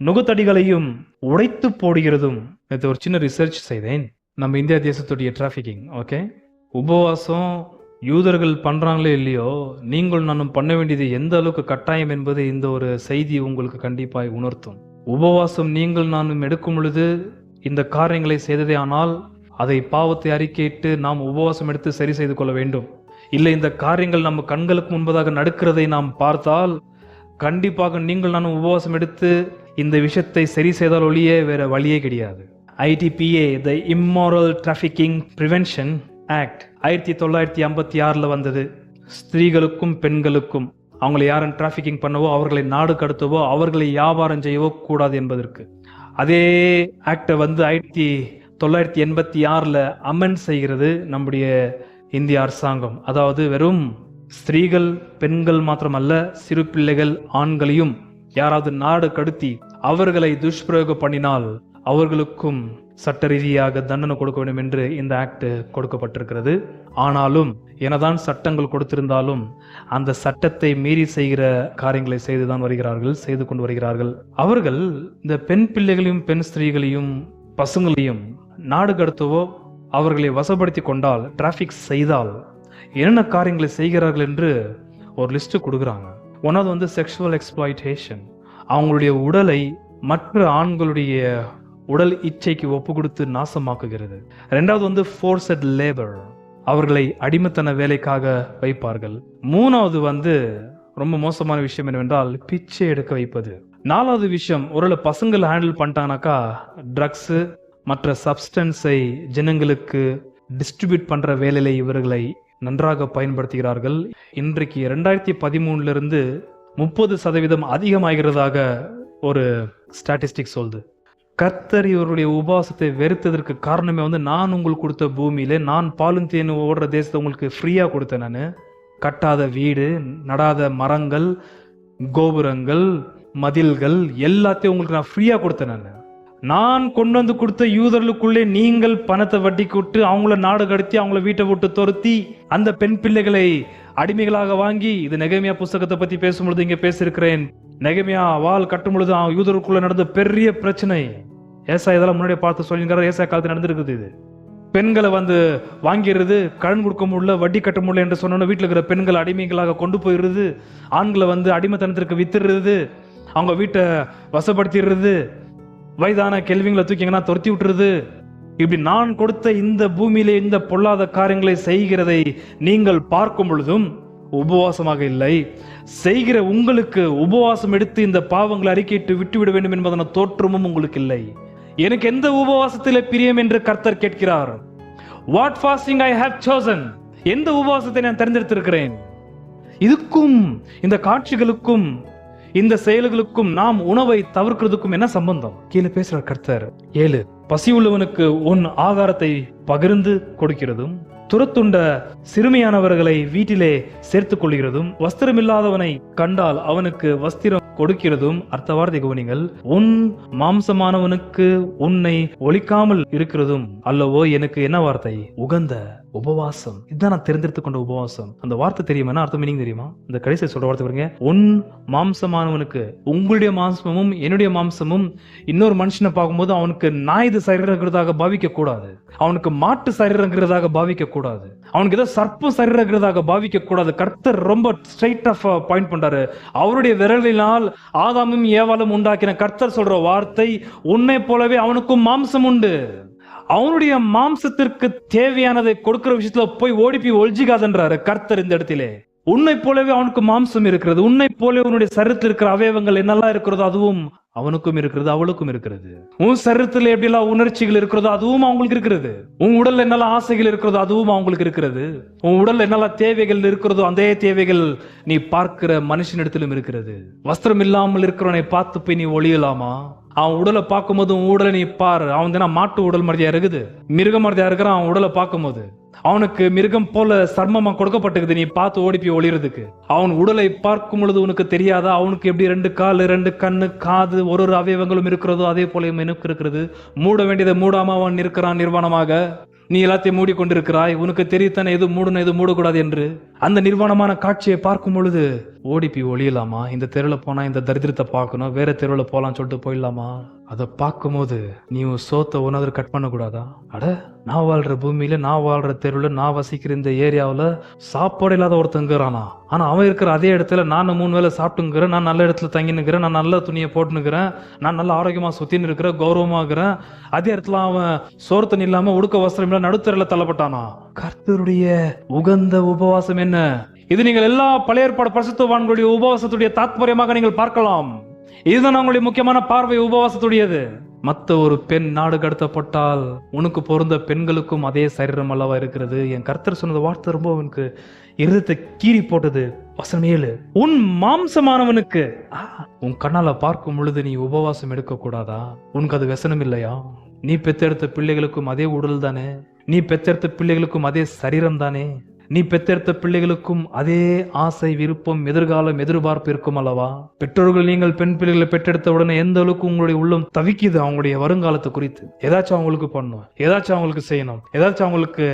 நுகத்தடிகளையும் உடைத்து போடுகிறதும். இது ஒரு சின்ன ரிசர்ச் செய்தேன். நம்ம இந்தியா தேசத்துடைய டிராபிகிங். ஓகே, உபவாசம் யூதர்கள் பண்றாங்களே இல்லையோ, நீங்கள் நானும் பண்ண வேண்டியது எந்த அளவுக்கு கட்டாயம் என்பது இந்த ஒரு செய்தி உங்களுக்கு கண்டிப்பாய் உணர்த்தும். உபவாசம் நீங்கள் நானும் எடுக்கும் பொழுது இந்த காரியங்களை செய்ததே ஆனால் அதை பாவத்தை அறிக்கையிட்டு நாம் உபவாசம் எடுத்து சரி செய்து கொள்ள வேண்டும். இல்லை, இந்த காரியங்கள் நம்ம கண்களுக்கு முன்பதாக நடக்கிறதை நாம் பார்த்தால் கண்டிப்பாக நீங்கள் நானும் உபவாசம் எடுத்து இந்த விஷயத்தை சரி செய்தால் ஒழிய வேற வழியே கிடையாது. ITPA, The Immoral Trafficking Prevention Act 1956 வந்தது. ஸ்திரீகளுக்கும் பெண்களுக்கும் அவங்களை யாரும் டிராபிகிங் பண்ணவோ, அவர்களை நாடு கடத்தவோ, அவர்களை வியாபாரம் செய்யவோ கூடாது என்பதற்கு. அதே ஆக்டை வந்து 1986 அமெண்ட் செய்கிறது நம்முடைய இந்திய அரசாங்கம். அதாவது வெறும் ஸ்திரீகள் பெண்கள் மாத்திரமல்ல, சிறு பிள்ளைகள் ஆண்களையும் யாராவது நாடு கடத்தி அவர்களை துஷ்பிரயோகம் பண்ணினால் அவர்களுக்கும் சட்ட ரீதியாக தண்டனை கொடுக்க வேண்டும் என்று இந்த ஆக்ட் கொடுக்கப்பட்டிருக்கிறது. ஆனாலும் எனதான் சட்டங்கள் கொடுத்திருந்தாலும் அந்த சட்டத்தை மீறி செய்கிற காரியங்களை செய்துதான் வருகிறார்கள், செய்து கொண்டு வருகிறார்கள். அவர்கள் இந்த பெண் பிள்ளைகளையும் பெண் ஸ்திரீகளையும் பசங்களையும் நாடு கடத்தவோ அவர்களை வசப்படுத்தி கொண்டால், டிராபிக் செய்தால் என்னென்ன காரியங்களை செய்கிறார்கள் என்று ஒரு லிஸ்ட் கொடுக்குறாங்க. ஒன்னாவது வந்து செக்ஷுவல் எக்ஸ்ப்ளாய்டேஷன், அவங்களுடைய உடலை மற்ற ஆண்களுடைய உடல் இச்சைக்கு ஒப்பு கொடுத்து நாசமாக்குகிறது. 2வது வந்து ஃபோர்ஸ்ட் லேபர், அவர்களை அடிமைத்தன வேலைக்காக வைப்பார்கள். 3வது வந்து ரொம்ப மோசமான விஷயம் என்னவென்றால் பிச்சை எடுக்க வைப்பது. 4வது விஷயம், ஒரு பசங்களை ஹேண்டில் பண்ணிட்டாங்கனாக்கா ட்ரக்ஸ் மற்ற சப்ஸ்டன்ஸை ஜனங்களுக்கு டிஸ்ட்ரிபியூட் பண்ற வேலையில இவர்களை நன்றாக பயன்படுத்துகிறார்கள். இன்றைக்கு 2013 30% அதிகமாகிறதாக ஒரு ஸ்டாட்டிஸ்டிக் சொல்லுது. கர்த்தர் இவருடைய உபவாசத்தை வெறுத்ததற்கு காரணமே வந்து நான் உங்களுக்கு கொடுத்த பூமியில, நான் பாலும் தேனும் ஓடுற தேசத்தை உங்களுக்கு ஃப்ரீயா கொடுத்தேன். நான் கட்டாத வீடு, நடாத மரங்கள், கோபுரங்கள், மதில்கள் எல்லாத்தையும் உங்களுக்கு நான் ஃப்ரீயா கொடுத்தேன். நான் கொண்டு வந்து கொடுத்த யூதர்களுக்குள்ளே நீங்கள் பணத்தை வட்டிக்கு விட்டு அவங்கள நாடு கடத்தி அவங்கள வீட்டை விட்டு துரத்தி அந்த பெண் பிள்ளைகளை அடிமைகளாக வாங்கி, இது நெகேமியா புஸ்தகத்தை பத்தி பேசும்பொழுது இங்க பேசியிருக்கிறேன். நெகேமியா வால் கட்டும் பொழுது யூதருக்குள்ள நடந்த பெரிய பிரச்சனை. ஏசாயா இதெல்லாம் முன்னாடியே பார்த்து சொல்லிங்கிறார். ஏசாயா காலத்தில் நடந்திருக்குது. இது பெண்களை வந்து வாங்கிறது, கடன் கொடுக்க முடியல, வட்டி கட்ட முடியல என்று சொன்னோன்னா வீட்டில் இருக்கிற பெண்கள் அடிமைகளாக கொண்டு போயிடுறது, ஆண்களை வந்து அடிமைத்தனத்திற்கு வித்துடுறது, அவங்க வீட்டை வசப்படுத்திடுறது, வயதான கேள்விங்களை தூக்கிங்கன்னா துரத்தி விட்டுறது. இப்படி நான் கொடுத்த இந்த பூமியிலே இந்த பொல்லாத காரியங்களை செய்கிறதை நீங்கள் பார்க்கும் பொழுதும் உபவாசமாக இல்லை. செய்கிற உங்களுக்கு உபவாசம் எடுத்து இந்த பாவங்களை அறிக்கையிட்டு விட்டுவிட வேண்டும் என்பதன தோற்றமும் உங்களுக்கு இல்லை. எனக்கு எந்த உபவாசத்திலே பிரியம் என்று கர்த்தர் கேட்கிறார். What fasting I have chosen, எந்த உபவாசத்தை நான் தேர்ந்தெடுத்திருக்கிறேன்? இதுக்கும் இந்த காட்சிகளுக்கும் இந்த செயல்களுக்கும் நாம் உணவை தவிர்க்கிறதுக்கும் என்ன சம்பந்தம்? கீழே பேசுற கர்த்தர் 7, பசி உள்ளவனுக்கு உன் ஆகாரத்தை பகிர்ந்து கொடுக்கிறதும் துரத்துண்ட சிறுமியானவர்களை வீட்டிலே சேர்த்துக் கொள்கிறதும், வஸ்திரமில்லாதவனை கண்டால் அவனுக்கு வஸ்திரம் கொடுக்கிறதும். அர்த்த வார்த்தை கவனிங்கள். உன் மாம்சமானவனுக்கு உன்னை ஒழிக்காமல் இருக்கிறதும் அல்லவோ எனக்கு என்ன வார்த்தை? உகந்த உபவாசம். இதுதான் நான் தெரிந்தெடுத்து கொண்ட உபவாசம். அந்த வார்த்தை தெரியுமா? அர்த்தம் மீனிங் தெரியுமா? இந்த கடைசி சொல்ற வார்த்தை பாருங்க. உன் மாம்சமானவனுக்கு, உங்களுடைய மாம்சமும் என்னுடைய மாம்சமும் இன்னொரு மனுஷனை பார்க்கும்போது அவனுக்கு நாயுது சரீரங்கிறதாக பாவிக்க கூடாது, அவனுக்கு மாட்டு சரீரங்கிறதாக பாவிக்க கூடாது, அவனுக்கு ஏதோ சர்ப்ப சரீரங்கிறதாக பாவிக்க கூடாது. கர்த்தர் ரொம்ப ஸ்ட்ரைட் ஆஃப் பாயிண்ட் பண்றாரு. அவருடைய விரலினால் ஆதாமும் ஏவாளும் உண்டாக்கின கர்த்தர் சொல்ற வார்த்தை, உன்னை போலவே அவனுக்கும் மாம்சம் உண்டு. அவனுடைய மாம்சத்திற்கு தேவையானதை கொடுக்கிற விஷயத்துல போய் ஓடிப்பி ஒழிஞ்சிக்காதன்றாரு கர்த்தர் இந்த இடத்திலே. உன்னை போலவே அவனுக்கு மாம்சம் இருக்கிறது, உன்னை போல உன்னுடைய சரீரத்தில் இருக்கிற அவயவங்கள் என்னெல்லாம் இருக்கிறதோ அதுவும் அவனுக்கும் இருக்கிறது, அவளுக்கும் இருக்கிறது. உன் சரீரத்தில் எப்படியெல்லாம் உணர்ச்சிகள் இருக்கிறதோ அதுவும் அவங்களுக்கு இருக்கிறது. உன் உடல்ல என்னெல்லாம் ஆசைகள் இருக்கிறதோ அதுவும் அவங்களுக்கு இருக்கிறது. உன் உடல்ல என்னெல்லாம் தேவைகள் இருக்கிறதோ அந்த தேவைகள் நீ பார்க்கிற மனுஷனிடத்திலும் இருக்கிறது. வஸ்திரம் இல்லாமல் இருக்கிறவனை பார்த்து போய் நீ ஒளியலாமா? அவன் உடலை பார்க்கும் போது உன் உடலை நீ பாரு. அவன் தினம் மாட்டு உடல் மாதிரியா இருக்குது, மிருக மாதிரியா இருக்கிறான். அவன் உடலை பார்க்கும் போது அவனுக்கு மிருகம் போல சர்மமா கொடுக்கப்பட்டிருக்குது, நீ பார்த்து ஓடிப்பி ஒளிறதுக்கு. அவன் உடலை பார்க்கும் பொழுது உனக்கு தெரியாதா அவனுக்கு எப்படி 2 கால் 2 கண்ணு காது ஒரு அவயவங்களும் இருக்கிறதோ அதே போல எனக்கு இருக்கிறது. மூட வேண்டியதை மூடாம அவன் இருக்கிறான் நிர்வாணமாக. நீ எல்லாத்தையும் மூடிக்கொண்டிருக்கிறாய். உனக்கு தெரியத்தானே எது மூடணும் எது மூடக்கூடாது என்று. அந்த நிர்வாணமான காட்சியை பார்க்கும் பொழுது ஓடிப்பி ஒளியலாமா? இந்த தெருவில் போனா இந்த தரித்திரத்தை பார்க்கணும், வேற தெருவில் போலான்னு சொல்லிட்டு போயிடலாமா? அதை பார்க்கும் போது நீ சோத்தை ஒன்னாவது கட் பண்ண கூடாதா? அட, நான் வாழ்ற பூமியில, நான் வாழ்ற தெருவில், நான் வசிக்கிற இந்த ஏரியாவில் சாப்பாடு இல்லாத ஒருத்தங்கிறானா? ஆனா அவன் இருக்கிற அதே இடத்துல நான் 3 வேளை சாப்பிட்டுங்கிறேன், நான் நல்ல இடத்துல தங்கினுக்கிறேன், நான் நல்ல துணியை போட்டுனுக்கிறேன், நான் நல்ல ஆரோக்கியமா சுத்தின்னு இருக்கிறேன், கௌரவமாகிறேன். அதே இடத்துல அவன் சோறு தண்ணி இல்லாம உடுக்க வஸ்திரம் இல்ல நடுத்தரில் தள்ளப்பட்டானா? கர்த்தருடைய உகந்த உபவாசம் என்ன? இது நீங்கள் எல்லா பழைய ஏற்பாடு பரிசுத்தவான்களுடைய உபவாசத்துடைய தாத்பரியமாக நீங்கள் பார்க்கலாம். இதுதான் அவங்களுடைய முக்கியமான பார்வை உபவாசத்துடையது. மத்த ஒரு பெண் நாடு கடத்தப்பட்டால் உனக்கு பொருந்த பெண்களுக்கும் அதே சரீரம் அல்லவா இருக்கிறது. என் கர்த்தர் சொன்னது வார்த்தை ரொம்ப உனக்கு இருதத்தை கீறி போட்டது. வசனம் 7, உன் மாம்சமானவனுக்கு உன் கண்ணால பார்க்கும் பொழுது நீ உபவாசம் எடுக்க கூடாதா? உனக்கு அது व्यसனம் இல்லையா? நீ பெத்தெடுத்த பிள்ளைகளுக்கும் அதே உடல் தானே, நீ பெத்தெடுத்த பிள்ளைகளுக்கும் அதே சரீரம் தானே, நீ பெத்தெடுத்த பிள்ளைகளுக்கும் அதே ஆசை விருப்பம் எதிர்காலம் எதிர்பார்ப்பு இருக்கும் அல்லவா? பெற்றோர்கள் நீங்கள் பெண் பிள்ளைகளை பெற்றெடுத்த உடனே எந்த அளவுக்கு உங்களுடைய உள்ளம் தவிக்குது அவங்களுடைய வருங்காலத்தை குறித்து. ஏதாச்சும் அவங்களுக்கு பண்ணணும், ஏதாச்சும் அவங்களுக்கு செய்யணும், ஏதாச்சும் அவங்களுக்கு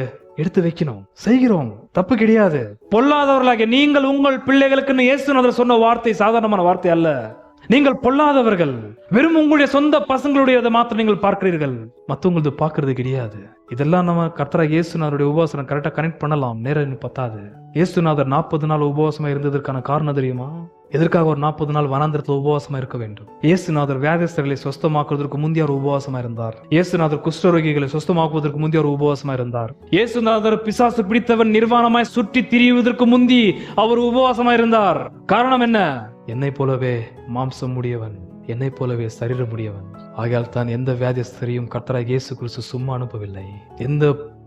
எடுத்து வைக்கணும். செய்கிறோம், தப்பு கிடையாது. பொல்லாதவர்களாக நீங்கள் உங்கள் பிள்ளைகளுக்குன்னு இயேசுநாதர் சொன்ன வார்த்தை சாதாரணமான வார்த்தை அல்ல. நீங்கள் பொல்லாதவர்கள், வெறும் உங்களுடைய சொந்த பசங்களுடைய மாத்திரம் நீங்கள் பார்க்கிறீர்கள், மற்றவங்களது பார்க்கறது கிடையாது. இதெல்லாம் நம்ம கர்த்தராகிய இயேசுநாதருடைய உபவாசம் கரெக்டா கனெக்ட் பண்ணலாம். நேரம் பத்தாது. இயேசுநாதர் 40 நாள் உபவாசமா இருந்ததற்கான காரணம் தெரியுமா? எதற்காக ஒரு 40 நாள் வனாந்திரத்தில் உபவாசமா இருக்க வேண்டும்? இயேசுநாதர் வியாதிஸ்தர்களை சொஸ்தமாக்குவதற்கு முந்தைய ஒரு உபவாசமா இருந்தார். இயேசுநாதர் குஷ்டரோகிகளை சொஸ்தமாக்குவதற்கு முந்தைய ஒரு உபவாசமா இருந்தார். இயேசுநாதர் பிசாசு பிடித்தவன் நிர்வாணமாய் சுற்றி திரிவதற்கு முந்தி அவர் உபவாசமா இருந்தார். காரணம் என்ன? என்னை போலவே மாம்சம் உடையவன், என்னை போலவே சரீரம் உடையவன். ஆகையால் தான் எந்த வியாதிஸ்தரையும் கர்த்தராகிய இயேசு கிறிஸ்து சும்மா அனுப்பவில்லை. எந்த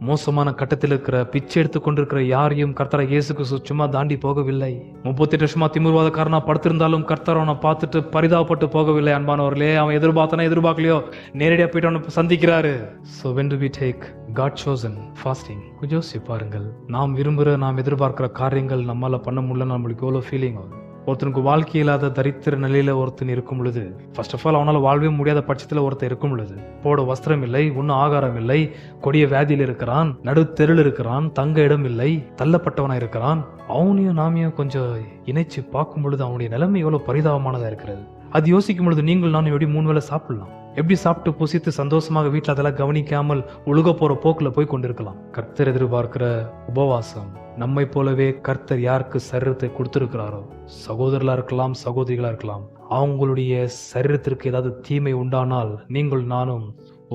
மோசமான கட்டத்தில் இருக்கிற பிச்சை எடுத்துக் கொண்டிருக்கிற யாரையும் கர்த்தராகிய இயேசு கிறிஸ்து சும்மா தாண்டி போகவில்லை. 38 வருஷமா திமிர்வாதக்காரனா படுத்திருந்தாலும் கர்த்தர் அவனை பார்த்துட்டு பரிதாபப்பட்டு போகவில்லை. அன்பானவர்களே, அவன் எதிர்பார்த்தானே எதிர்பார்க்கலையோ நேரடியா போயிட்டு அவனை சந்திக்கிறாரு. So when do we take God chosen fasting? யோசிச்சு பாருங்கள். நாம் விரும்புகிற, நாம் எதிர்பார்க்கிற காரியங்கள் நம்மளால பண்ண முடியல, நம்மளுக்கு எவ்வளவு ஃபீலிங் ஆகும். ஒருத்தனுக்கு வாழ்க்கை இல்லாத தரித்திர நிலையில ஒருத்தன் இருக்கும் பொழுது, ஃபர்ஸ்ட் ஆஃப் ஆல் அவனால வாழவே முடியாத பட்சத்துல ஒருத்தர் இருக்கும் பொழுது, போட வஸ்திரம் இல்லை, உண்ண ஆகாரம் இல்லை, கொடிய வியாதியில் இருக்கிறான், நடு தெருள் இருக்கிறான், தங்க இடம் இல்லை, தள்ளப்பட்டவனா இருக்கிறான். அவனையும் நாமையும் கொஞ்சம் இணைச்சு பார்க்கும் பொழுது அவனுடைய நிலைமை எவ்வளவு பரிதாபமானதா இருக்கிறது. அது யோசிக்கும் பொழுது நீங்கள் நானும் எப்படி 3 வேளை சாப்பிடலாம், எப்படி சாப்பிட்டு புசித்து சந்தோஷமாக வீட்டில் அதெல்லாம் கவனிக்காமல் ஒழுக போற போக்குல போய் கொண்டிருக்கலாம். கர்த்தர் எதிர்பார்க்கிற உபவாசம். நம்மை போலவே கர்த்தர் யாருக்கு சரீரத்தை கொடுத்திருக்கிறாரோ, சகோதரர்களா இருக்கலாம், சகோதரிகளா இருக்கலாம், அவங்களுடைய சரீரத்திற்கு ஏதாவது தீமை உண்டானால் நீங்கள் நானும்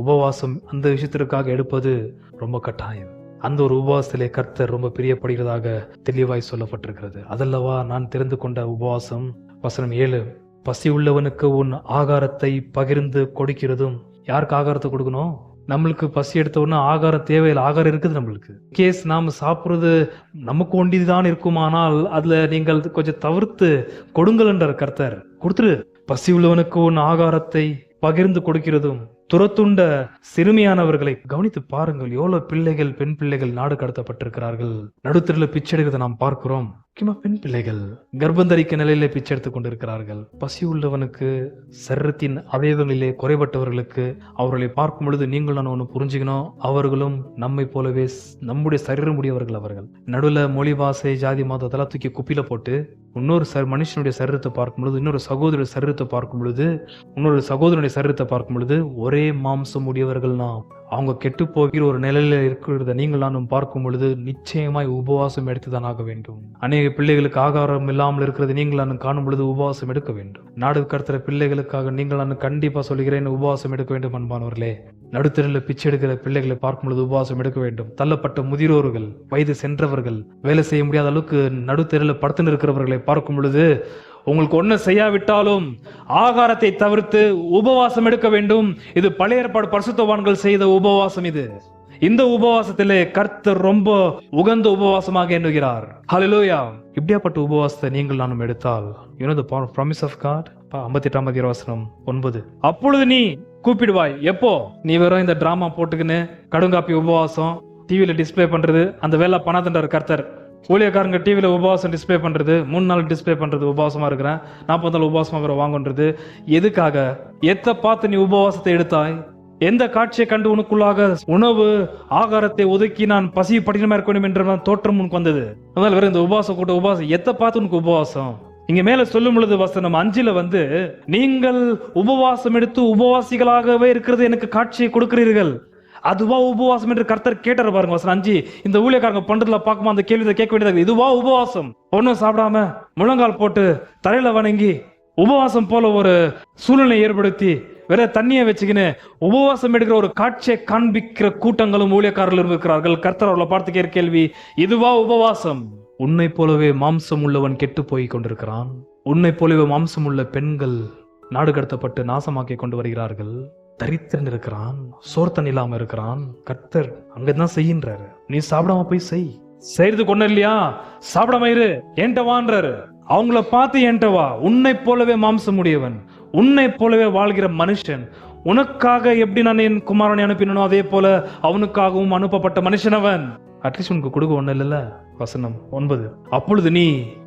உபவாசம் அந்த விஷயத்திற்காக எடுப்பது ரொம்ப கட்டாயம். அந்த ஒரு உபவாசத்திலே கர்த்தர் ரொம்ப பிரியப்படுகிறதாக தெளிவாய் சொல்லப்பட்டிருக்கிறது. அதல்லவா நான் தெரிந்து கொண்ட உபவாசம். வசனம் 7, பசி உள்ளவனுக்கு உன் ஆகாரத்தை பகிர்ந்து கொடுக்கிறதும். யாருக்கு ஆகாரத்தை கொடுக்கணும்? நம்மளுக்கு பசி எடுத்த உடனே ஆகாரம் தேவையில்லை, ஆகாரம் இருக்குது நம்மளுக்கு. கேஸ் நாம சாப்பிட்றது நமக்கு ஒண்டிதான் இருக்குமானால் அதுல நீங்கள் கொஞ்சம் தவிர்த்து கொடுங்கள் என்றார் கர்த்தர். கொடுத்துரு. பசி உள்ளவனுக்கு உன் ஆகாரத்தை பகிர்ந்து கொடுக்கிறதும் துரத்துண்ட சிறுமியானவர்களை கவனித்து பாருங்கள். எவ்வளவு பிள்ளைகள், பெண் பிள்ளைகள் நாடு கடத்தப்பட்டிருக்கிறார்கள். நடுத்தரில் பிச்சை எடுக்கிறத நாம் பார்க்கிறோம். முக்கியமா பெண் பிள்ளைகள் கர்ப்பந்தரிக்க நிலையிலே பிச்சை எடுத்துக் கொண்டிருக்கிறார்கள். பசி உள்ளவனுக்கு, சரீரத்தின் அவயவங்களிலே குறைபட்டவர்களுக்கு அவர்களை பார்க்கும் பொழுது நீங்கள் நான் ஒன்று புரிஞ்சுக்கணும், அவர்களும் நம்மை போலவே நம்முடைய சரீரம் உடையவர்கள். அவர்கள் நடுவில் மொழி, பாசை, ஜாதி, மதத்தெல்லாம் தூக்கி குப்பில போட்டு இன்னொரு மனுஷனுடைய சரீரத்தை பார்க்கும் பொழுது, இன்னொரு சகோதரனுடைய சரீரத்தை பார்க்கும் பொழுது, இன்னொரு சகோதரனுடைய சரீரத்தை பார்க்கும் பொழுது ஒரே மாம்சம் உடையவர்கள் நாம். அவங்க கெட்டு போகிற ஒரு நிலையில இருக்கிறத நீங்கள் நானும் பார்க்கும் பொழுது நிச்சயமாய் உபவாசம் எடுத்துதான் ஆக வேண்டும். அநேக பிள்ளைகளுக்கு ஆகாரம் இல்லாமல் இருக்கிறது நீங்கள் நான் காணும் பொழுது உபவாசம் எடுக்க வேண்டும். நாடு கடத்துற பிள்ளைகளுக்காக நீங்கள் நான் கண்டிப்பா சொல்கிறேன், உபவாசம் எடுக்க வேண்டும் அன்பானவர்களே. நடுத்தரில் பிச்சை எடுக்கிற பிள்ளைகளை பார்க்கும் பொழுது உபவாசம் எடுக்க வேண்டும். தள்ளப்பட்ட முதிரோர்கள், வயது சென்றவர்கள், வேலை செய்ய முடியாத அளவுக்கு நடுத்தரில் படுத்து இருக்கிறவர்களை பார்க்கும் பொழுது உங்களுக்கு ஒன்னும் செய்யாவிட்டாலும் ஆகாரத்தை தவிர்த்து உபவாசம் எடுக்க வேண்டும். இது பழைய ஏற்பாடு பரிசுத்தவான்கள் செய்த உபவாசம். இந்த உபவாசத்திலே கர்த்தர் ரொம்ப உகந்த உபவாசமாக எண்ணுகிறார். ஹல்லேலூயா. இப்படியாப்பட்ட உபவாசத்தை நீங்கள் நானும் எடுத்தால், you know the promise of God. 58ஆம் அதிகாரம் 9. அப்பொழுது நீ கூப்பிடுவாய். எப்போ? நீ வெறும் இந்த டிராமா போட்டுக்கின்னு கடுங்காப்பி உபவாசம் டிவியில டிஸ்பிளே பண்றது, அந்த வேலை பண்ணாதன்றார் கர்த்தர். ஊழியக்காரங்க டிவியில உபவாசம் டிஸ்பிளே பண்றது, 3 நாள் டிஸ்பிளே பண்றது, உபவாசமா இருக்கிறேன், 40 நாள் உபவாசமாக வாங்கன்றது. எதுக்காக? எதை பார்த்து நீ உபவாசத்தை எடுத்தாய்? எந்த காட்சியை கண்டு உனக்குள்ளாக உணவு ஆகாரத்தை ஒதுக்கி நான் பசி பட்டினமா இருக்க வேண்டும் என்ற தோற்றம் உனக்கு வந்தது? அதனால வேற இந்த உபவாசம் கூட்ட உபவாசம் எதை பார்த்து உனக்கு உபவாசம்? இங்க மேல சொல்லும் பொழுது வசனம் 5 நீங்கள் உபவாசம் எடுத்து உபவாசிகளாகவே இருக்கிறது எனக்கு காட்சியை கொடுக்கிறீர்கள், அதுவா உபவாசம் என்று கர்த்தர் கேட்டார் பாருங்க. வசனம் 5. இந்த ஊழியக்காரங்க பண்றதுல பார்க்குமா அந்த கேள்வி கேட்க வேண்டியது, இதுவா உபவாசம்? ஒன்னும் சாப்பிடாம முழங்கால் போட்டு தரையில வணங்கி உபவாசம் போல ஒரு சூழ்நிலை ஏற்படுத்தி வேற தண்ணியை வச்சுக்கின்னு உபவாசம் எடுக்கிற ஒரு காட்சியை காண்பிக்கிற கூட்டங்களும் ஊழியக்காரர்களும் இருக்கிறார்கள். கர்த்தர் அவர்களை பார்த்து கேட்கிற கேள்வி, இதுவா உபவாசம்? உன்னை போலவே மாம்சம் உள்ளவன் கெட்டு போய் கொண்டிருக்கிறான். உன்னை போலவே மாம்சம் உள்ள பெண்கள் நாடு கடத்தப்பட்டு நாசமாக்கி கொண்டு வருகிறார்கள். தரித்திரன் இருக்கிறான், சோர்த்தன் இல்லாம இருக்கிறான். கர்த்தர் அங்கதான் செய்கின்றாரு. நீ சாப்பிடாம போய் செய்யறது கொண்டு இல்லையா? சாப்பிடாம இரு, என்கிட்ட வான்றாரு. அவங்கள பார்த்து என்கிட்ட வா. உன்னை போலவே மாம்சம் உடையவன், உன்னை போலவே வாழ்கிற மனுஷன், உனக்காக எப்படி நான் என் குமாரனை அனுப்பினோ அதே போல அவனுக்காகவும் அனுப்பப்பட்ட மனுஷன் அவன். அட்லீஸ்ட் உனக்கு கொடுக்க ஒண்ணு இல்ல. வசனம் 9. அப்பொழுது நீ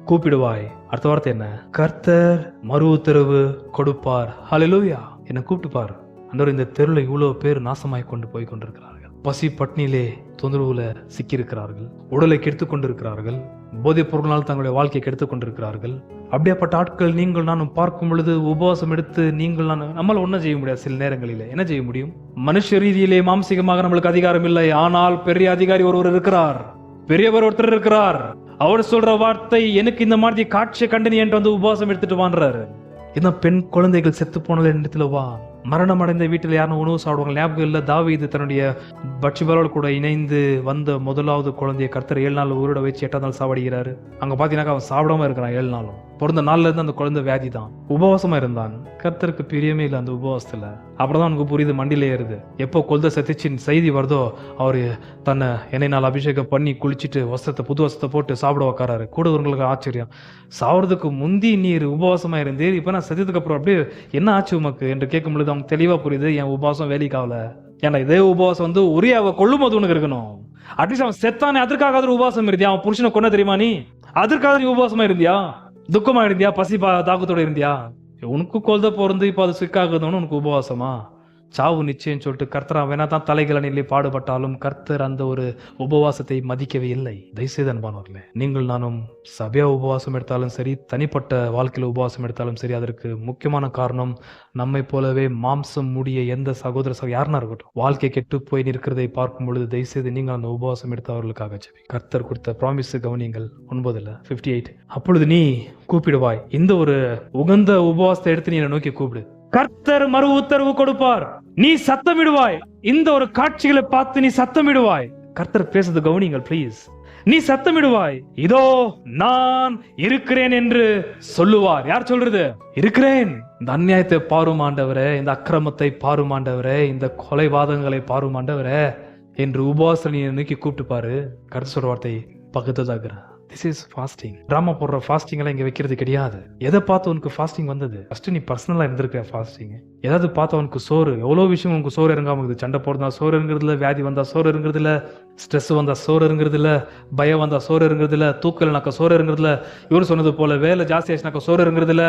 கூப்பிடுவாய். அடுத்த வார்த்தை என்ன? கர்த்தர் மறு உத்தரவு கொடுப்பார். ஹல்லேலூயா. என்ன கூப்பிட்டு பாரு. அந்த இந்த தெருவில் இவ்வளவு பேர் நாசமாய் கொண்டு போய் கொண்டிருக்கிறார்கள். பசி பட்னியிலே தொந்தரவுல சிக்கி இருக்கிறார்கள். உடலை கெடுத்துக் கொண்டிருக்கிறார்கள். போதைப் பொருளால் தங்களுடைய வாழ்க்கையை கெடுத்துக் கொண்டிருக்கிறார்கள். அப்படியாப்பட்ட ஆட்கள் நீங்கள் நானும் பார்க்கும் பொழுது உபவாசம் எடுத்து நீங்கள் நம்மளால ஒன்னும் செய்ய முடியாது. சில நேரங்களிலே என்ன செய்ய முடியும்? மனுஷ ரீதியிலே மாம்சிகமாக நம்மளுக்கு அதிகாரம் இல்லை. ஆனால் பெரிய அதிகாரி ஒருவர் இருக்கிறார், பெரியவர் ஒருத்தர் இருக்கிறார். அவர் சொல்ற வார்த்தை, எனக்கு இந்த மாதிரி காட்சியை கண்டு நீ என்று வந்து உபவாசம் எடுத்துட்டு வான்றாரு. இந்த பெண் குழந்தைகள் செத்து போனது இடத்துல வா. மரணம் அடைந்த வீட்டில் யாரும் உணவு சாப்பிடுவாங்க. ஞாபகம் இல்ல, தாவீது தன்னுடைய பட்சிபாலோடு கூட இணைந்து வந்த முதலாவது குழந்தையை கர்த்தர் 7 நாள் ஊரோட வச்சு 8ஆம் நாள் சாவடிக்கிறாரு. அங்க பாத்தீங்கன்னா அவன் சாப்பிடாம இருக்கிறான் 7 நாளும். பிறந்த நாள்ல இருந்து அந்த குழந்தை வியாதி தான். உபவாசமா இருந்தான். கர்த்தருக்கு பிரியமே இல்லை அந்த உபவாசத்துல. அப்படிதான் அவனுக்கு புரியுது, மண்டியில ஏறுது. எப்போ கொல்த சத்திச்சின் செய்தி வருதோ அவரு தன்னை எண்ணெய் நாள் அபிஷேகம் பண்ணி குளிச்சுட்டு வஸ்திரத்தை புது வஸ்திரத்தை போட்டு சாப்பிட உக்காராரு. கூடவர்களுக்கு ஆச்சரியம், சாவறதுக்கு முந்தி நீர் உபவாசமா இருந்தீர், இப்ப நான் சத்தியத்துக்கு அப்புறம் அப்படியே என்ன ஆச்சு உமக்கு என்று கேட்கும் பொழுது அவங்க தெளிவா புரியுது, என் உபவாசம் வேலைக்காவல. ஏன்னா இதே உபவாசம் உரியாவை கொள்ளும் போது உனக்கு இருக்கணும். அட்லீஸ்ட் அவன் செத்தானே அதற்காக உபவாசம் இருந்தியா? அவன் புருஷனை கொன்ன தெரியுமா நீ? அதற்காக நீ உபவாசமா இருந்தியா? துக்கமா இருந்தியா? பசி தாக்கத்தோட இருந்தியா? உனக்கு கொல்த பிறந்து இப்ப அது சிக்காகுதுன்னு உனக்கு உபவாசமா? சாவு நிச்சயம் சொல்லிட்டு கர்த்தரா வேணா தான் தலைகளனிலே பாடுபட்டாலும் கர்த்தர் அந்த ஒரு உபவாசத்தை மதிக்கவே இல்லை. தயவுசெய்து அன்பானவர்களே, நீங்கள் நானும் சபையா உபவாசம் எடுத்தாலும் சரி, தனிப்பட்ட வாழ்க்கையில உபவாசம் எடுத்தாலும் சரி, அதற்கு முக்கியமான காரணம் நம்மை போலவே மாம்சம் முடிய எந்த சகோதர யாருன்னா இருக்கட்டும் வாழ்க்கை கெட்டு போய் நிற்கிறதை பார்க்கும் பொழுது தயவுசெய்து நீங்கள் அந்த உபவாசம் எடுத்தவர்களுக்காக ஜெபி. கர்த்தர் கொடுத்த ப்ராமிஸ் கவனிங்கள். 9:58. அப்பொழுது நீ கூப்பிடுவாய். இந்த ஒரு உகந்த உபவாசத்தை எடுத்து நீ நோக்கி கூப்பிடு. கர்த்தர் மறு உத்தரவு கொடுப்பார். நீ சத்தமிடுவாய். இந்த ஒரு காட்சிகளை பார்த்து நீ சத்தமிடுவாய். கர்த்தர் பேசுறது கவனிங்கள் ப்ளீஸ். நீ சத்தமிடுவாய், இதோ நான் இருக்கிறேன் என்று சொல்லுவார். யார் சொல்றது? இருக்கிறேன். இந்த அநியாயத்தை பாரும் ஆண்டவரே, இந்த அக்கிரமத்தை பாரும் ஆண்டவரே, இந்த கொலைவாதங்களை பாரும் ஆண்டவரே என்று உபவாசம் நீ நோக்கி கூப்பிட்டு பாரு. கர்த்தர் சொல்ற வார்த்தை பக்கத்துல திஸ் இஸ் ஃபாஸ்டிங். டிராமா போடுற ஃபாஸ்டிங் எல்லாம் இங்க வைக்கிறது கிடையாது. எதை பார்த்து உனக்கு ஃபாஸ்டிங் வந்தது? ஃபர்ஸ்ட் நீ பர்சனலா இருந்திருக்க ஃபாஸ்டிங். ஏதாவது பார்த்து அவனுக்கு சோறு, எவ்வளவு விஷயம் உனக்கு சோறு இறங்காம இருக்குது. சண்டை போடுறதா சோறு இருங்கிறதுல, வியாதி வந்தா சோறு இருங்கிறதுல, ஸ்ட்ரெஸ் வந்தா சோறு இருங்கிறதுல, பயம் வந்தா சோறு இருங்கிறதுல, தூக்கல்னாக்க சோறு இருங்கிறதுல, இவர் சொன்னது போல வேலை ஜாஸ்தி ஆச்சுனாக்க சோறு இருங்கிறதுல,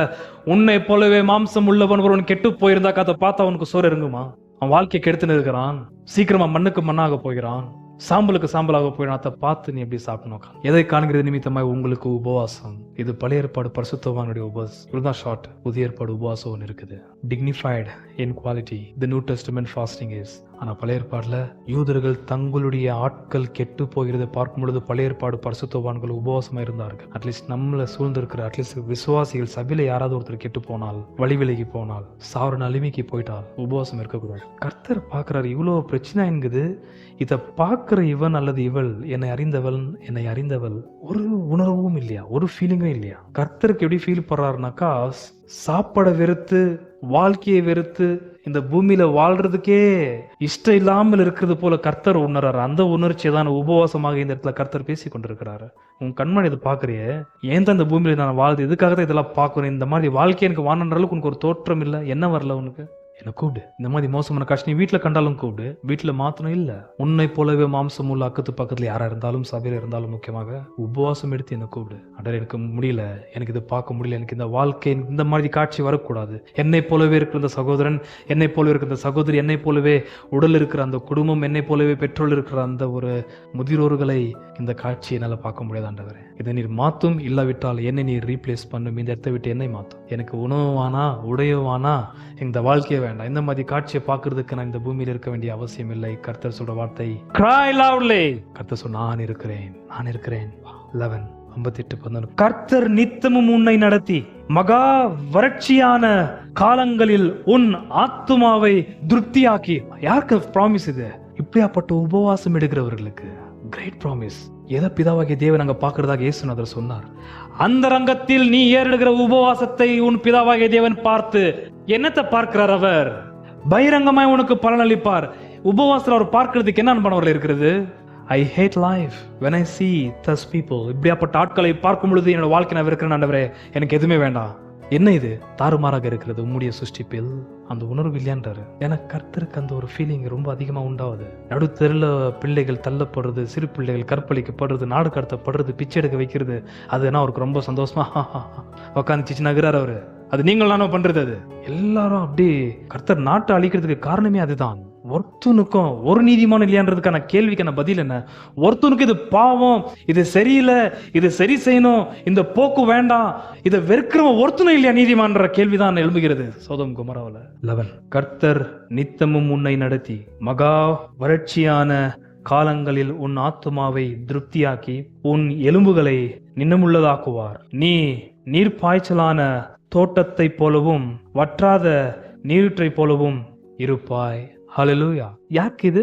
உன்னை போலவே மாம்சம் உள்ளவன் ஒருவன் கெட்டு போயிருந்தாக்கா அதை பார்த்தா அவனுக்கு சோறு இறங்குமா? அவன் வாழ்க்கையை கெடுத்துன்னு இருக்கிறான். சீக்கிரமா மண்ணுக்கு மண்ணாக போகிறான், சாம்பலுக்கு சாம்பலாக போயிடும். அதை பார்த்து நீ எப்படி சாப்பிடணும்? எதை காண்கிறது நிமித்தமாய் உங்களுக்கு உபவாசம். இது பழைய ஏற்பாடு பரிசுத்தவானுடைய உபவாசம். இதுதான் ஷார்ட். புதிய ஏற்பாடு உபவாசம் ஒன்று இருக்குது. Dignified in quality the new testament fasting is. ஆனா பழைய ஏற்பாடுல யூதர்கள் தங்களுடைய ஆட்கள் கெட்டு போகிறத பார்க்கும் பொழுது பழைய ஏற்பாடு பரிசுத்தவான்கள் உபவாசமா இருந்தார்கள். அட்லீஸ்ட் நம்மள சூழ்ந்திருக்கிற அட்லீஸ்ட் விசுவாசிகள் சபையில யாராவது ஒருத்தர் கெட்டு போனால், வழி விலகி போனால், சாவர நிலைமைக்கு போயிட்டால் உபவாசம் இருக்கக்கூடாது. கர்த்தர் பார்க்கிறார், இவ்வளவு பிரச்சனை என்குது. இதை பார்க்கிற இவன் அல்லது இவள், என்னை அறிந்தவள் ஒரு உணர்வும் இல்லையா, ஒரு ஃபீலிங்கும் இல்லையா? கர்த்தருக்கு எப்படி ஃபீல் பண்றாருனாக்கா, சாப்பாட வெறுத்து, வாழ்க்கையை வெறுத்து, இந்த பூமியில வாழ்றதுக்கே இஷ்டம் இல்லாமல் இருக்கிறது போல கர்த்தர் உணர்றாரு. அந்த உணர்ச்சியை தான் உபவாசமாக இந்த இடத்துல கர்த்தர் பேசி கொண்டிருக்கிறாரு. உன் கண்மணி இதை பாக்குறிய, ஏன் தான் இந்த பூமியில நான் வாழ்ந்து எதுக்காக தான் இதெல்லாம் பார்க்கணும்? இந்த மாதிரி வாழ்க்கை எனக்கு வாழன்ற அளவுக்கு உனக்கு ஒரு தோற்றம் இல்லை, என்ன வரல உனக்கு? என்ன கூப்பிடு. இந்த மாதிரி மோசமான கஷ்டம் நீ வீட்டுல கண்டாலும் கூப்பிடு. வீட்டுல மாத்தணும் இல்ல, உன்னை போலவே மாம்சம் உள்ள அக்கத்து பக்கத்துல யாரா இருந்தாலும், சபையில இருந்தாலும், முக்கியமாக உபவாசம் எடுத்து என்ன கூப்பிடு. அடர் எனக்கு முடியல, எனக்கு இது பார்க்க முடியல, எனக்கு இந்த வாழ்க்கை இந்த மாதிரி காட்சி வரக்கூடாது. என்னை போலவே இருக்கிற இந்த சகோதரன், என்னை போலவே இருக்கிற இந்த சகோதரி, என்னை போலவே உடல் இருக்கிற அந்த குடும்பம், என்னை போலவே பெற்றோர் இருக்கிற அந்த ஒரு முதிரோர்களை இந்த காட்சி என்னால பார்க்க முடியாது ஆண்டவரே. இதை நீர் மாத்தும், இல்லாவிட்டால் என்னை நீர் ரீப்ளேஸ் பண்ணும். இந்த இடத்தை விட்டு என்னை மாத்தும். எனக்கு உணவுவானா உடையவானா இந்த வாழ்க்கையை வேண்டாம். இந்த மாதிரி காட்சியை பார்க்கறதுக்கு நான் இந்த பூமியில இருக்க வேண்டிய அவசியம் இல்லை. கர்த்தர் சொல்ற வார்த்தை, cry loudly. கர்த்தர் சொன்ன, நான் இருக்கிறேன். 11:58-11. கர்த்தர் நித்தமும் உன்னை நடத்தி மகா வறட்சியான காலங்களில் உன் ஆத்துமாவை திருப்தியாக்கி. யாருக்கு ப்ராமிஸ் இது? இப்படியாப்பட்ட உபவாசம் எடுக்கிறவர்களுக்கு கிரேட் ப்ராமிஸ். எதை பிதாவாகிய தேவன் அங்க பார்க்கிறதாக இயேசுநாதர் சொன்னார். அந்த ரங்கத்தில் நீ ஏறெடுக்கிற உபவாசத்தை உன் பிதாவாகிய தேவன் பார்த்து என்னத்தை பார்க்கிறார்? அவர் பகிரங்கமாய் உனக்கு பலனளிப்பார். உபவாசத்தில் அவர் பார்க்கிறதுக்கு என்ன அனுபவம் இருக்கிறது? I hate life when I see thus people. இப்படியாப்பட்ட ஆட்களை பார்க்கும் பொழுது என்னோட வாழ்க்கை நான் இருக்கிறேன் ஆண்டவரே, எனக்கு எதுவுமே வேண்டாம். என்ன இது தாறுமாறாக இருக்கிறது உம்முடைய சிருஷ்டிப்பில்? அந்த உணர்வு இல்லையான்றாரு. ஏன்னா கர்த்தருக்கு அந்த ஒரு ஃபீலிங் ரொம்ப அதிகமா உண்டாகுது. நடுத்தெருல பிள்ளைகள் தள்ளப்படுறது, சிறு பிள்ளைகள் கற்பழிக்கப்படுறது, நாடு கடத்தப்படுறது, பிச்சை எடுக்க வைக்கிறது, அதுனா அவருக்கு ரொம்ப சந்தோஷமா உட்காந்து சிச்சு நகரார் அவரு. அது நீங்கள் நானும் பண்றது. அது எல்லாரும் அப்படி கர்த்தர் நாட்டை அழிக்கிறதுக்கு காரணமே அதுதான். ஒருத்தனுக்கும் ஒரு நீதிமான் இல்லையான்றதுக்கான கேள்விக்கான பதில் என்ன? ஒருத்தனுக்கு இது பாவம், இது சரியில்லை, இது சரி செய்யணும், இந்த போக்கு வேண்டாம், இதை வெறுக்கிறவன் ஒருத்தனும் இல்லையா நீதிமான்ற கேள்விதான் எழும்புகிறது சோதோம் கொமோராவுல. 11. கர்த்தர் நித்தமும் உன்னை நடத்தி மகா வறட்சியான காலங்களில் உன் ஆத்துமாவை திருப்தியாக்கி உன் எலும்புகளை நின்னமுள்ளதாக்குவார். நீ நீர்ப்பாய்ச்சலான தோட்டத்தை போலவும் வற்றாத நீரூற்றை போலவும் இருப்பாய். ஹல்லேலூயா. யாருக்கு இது?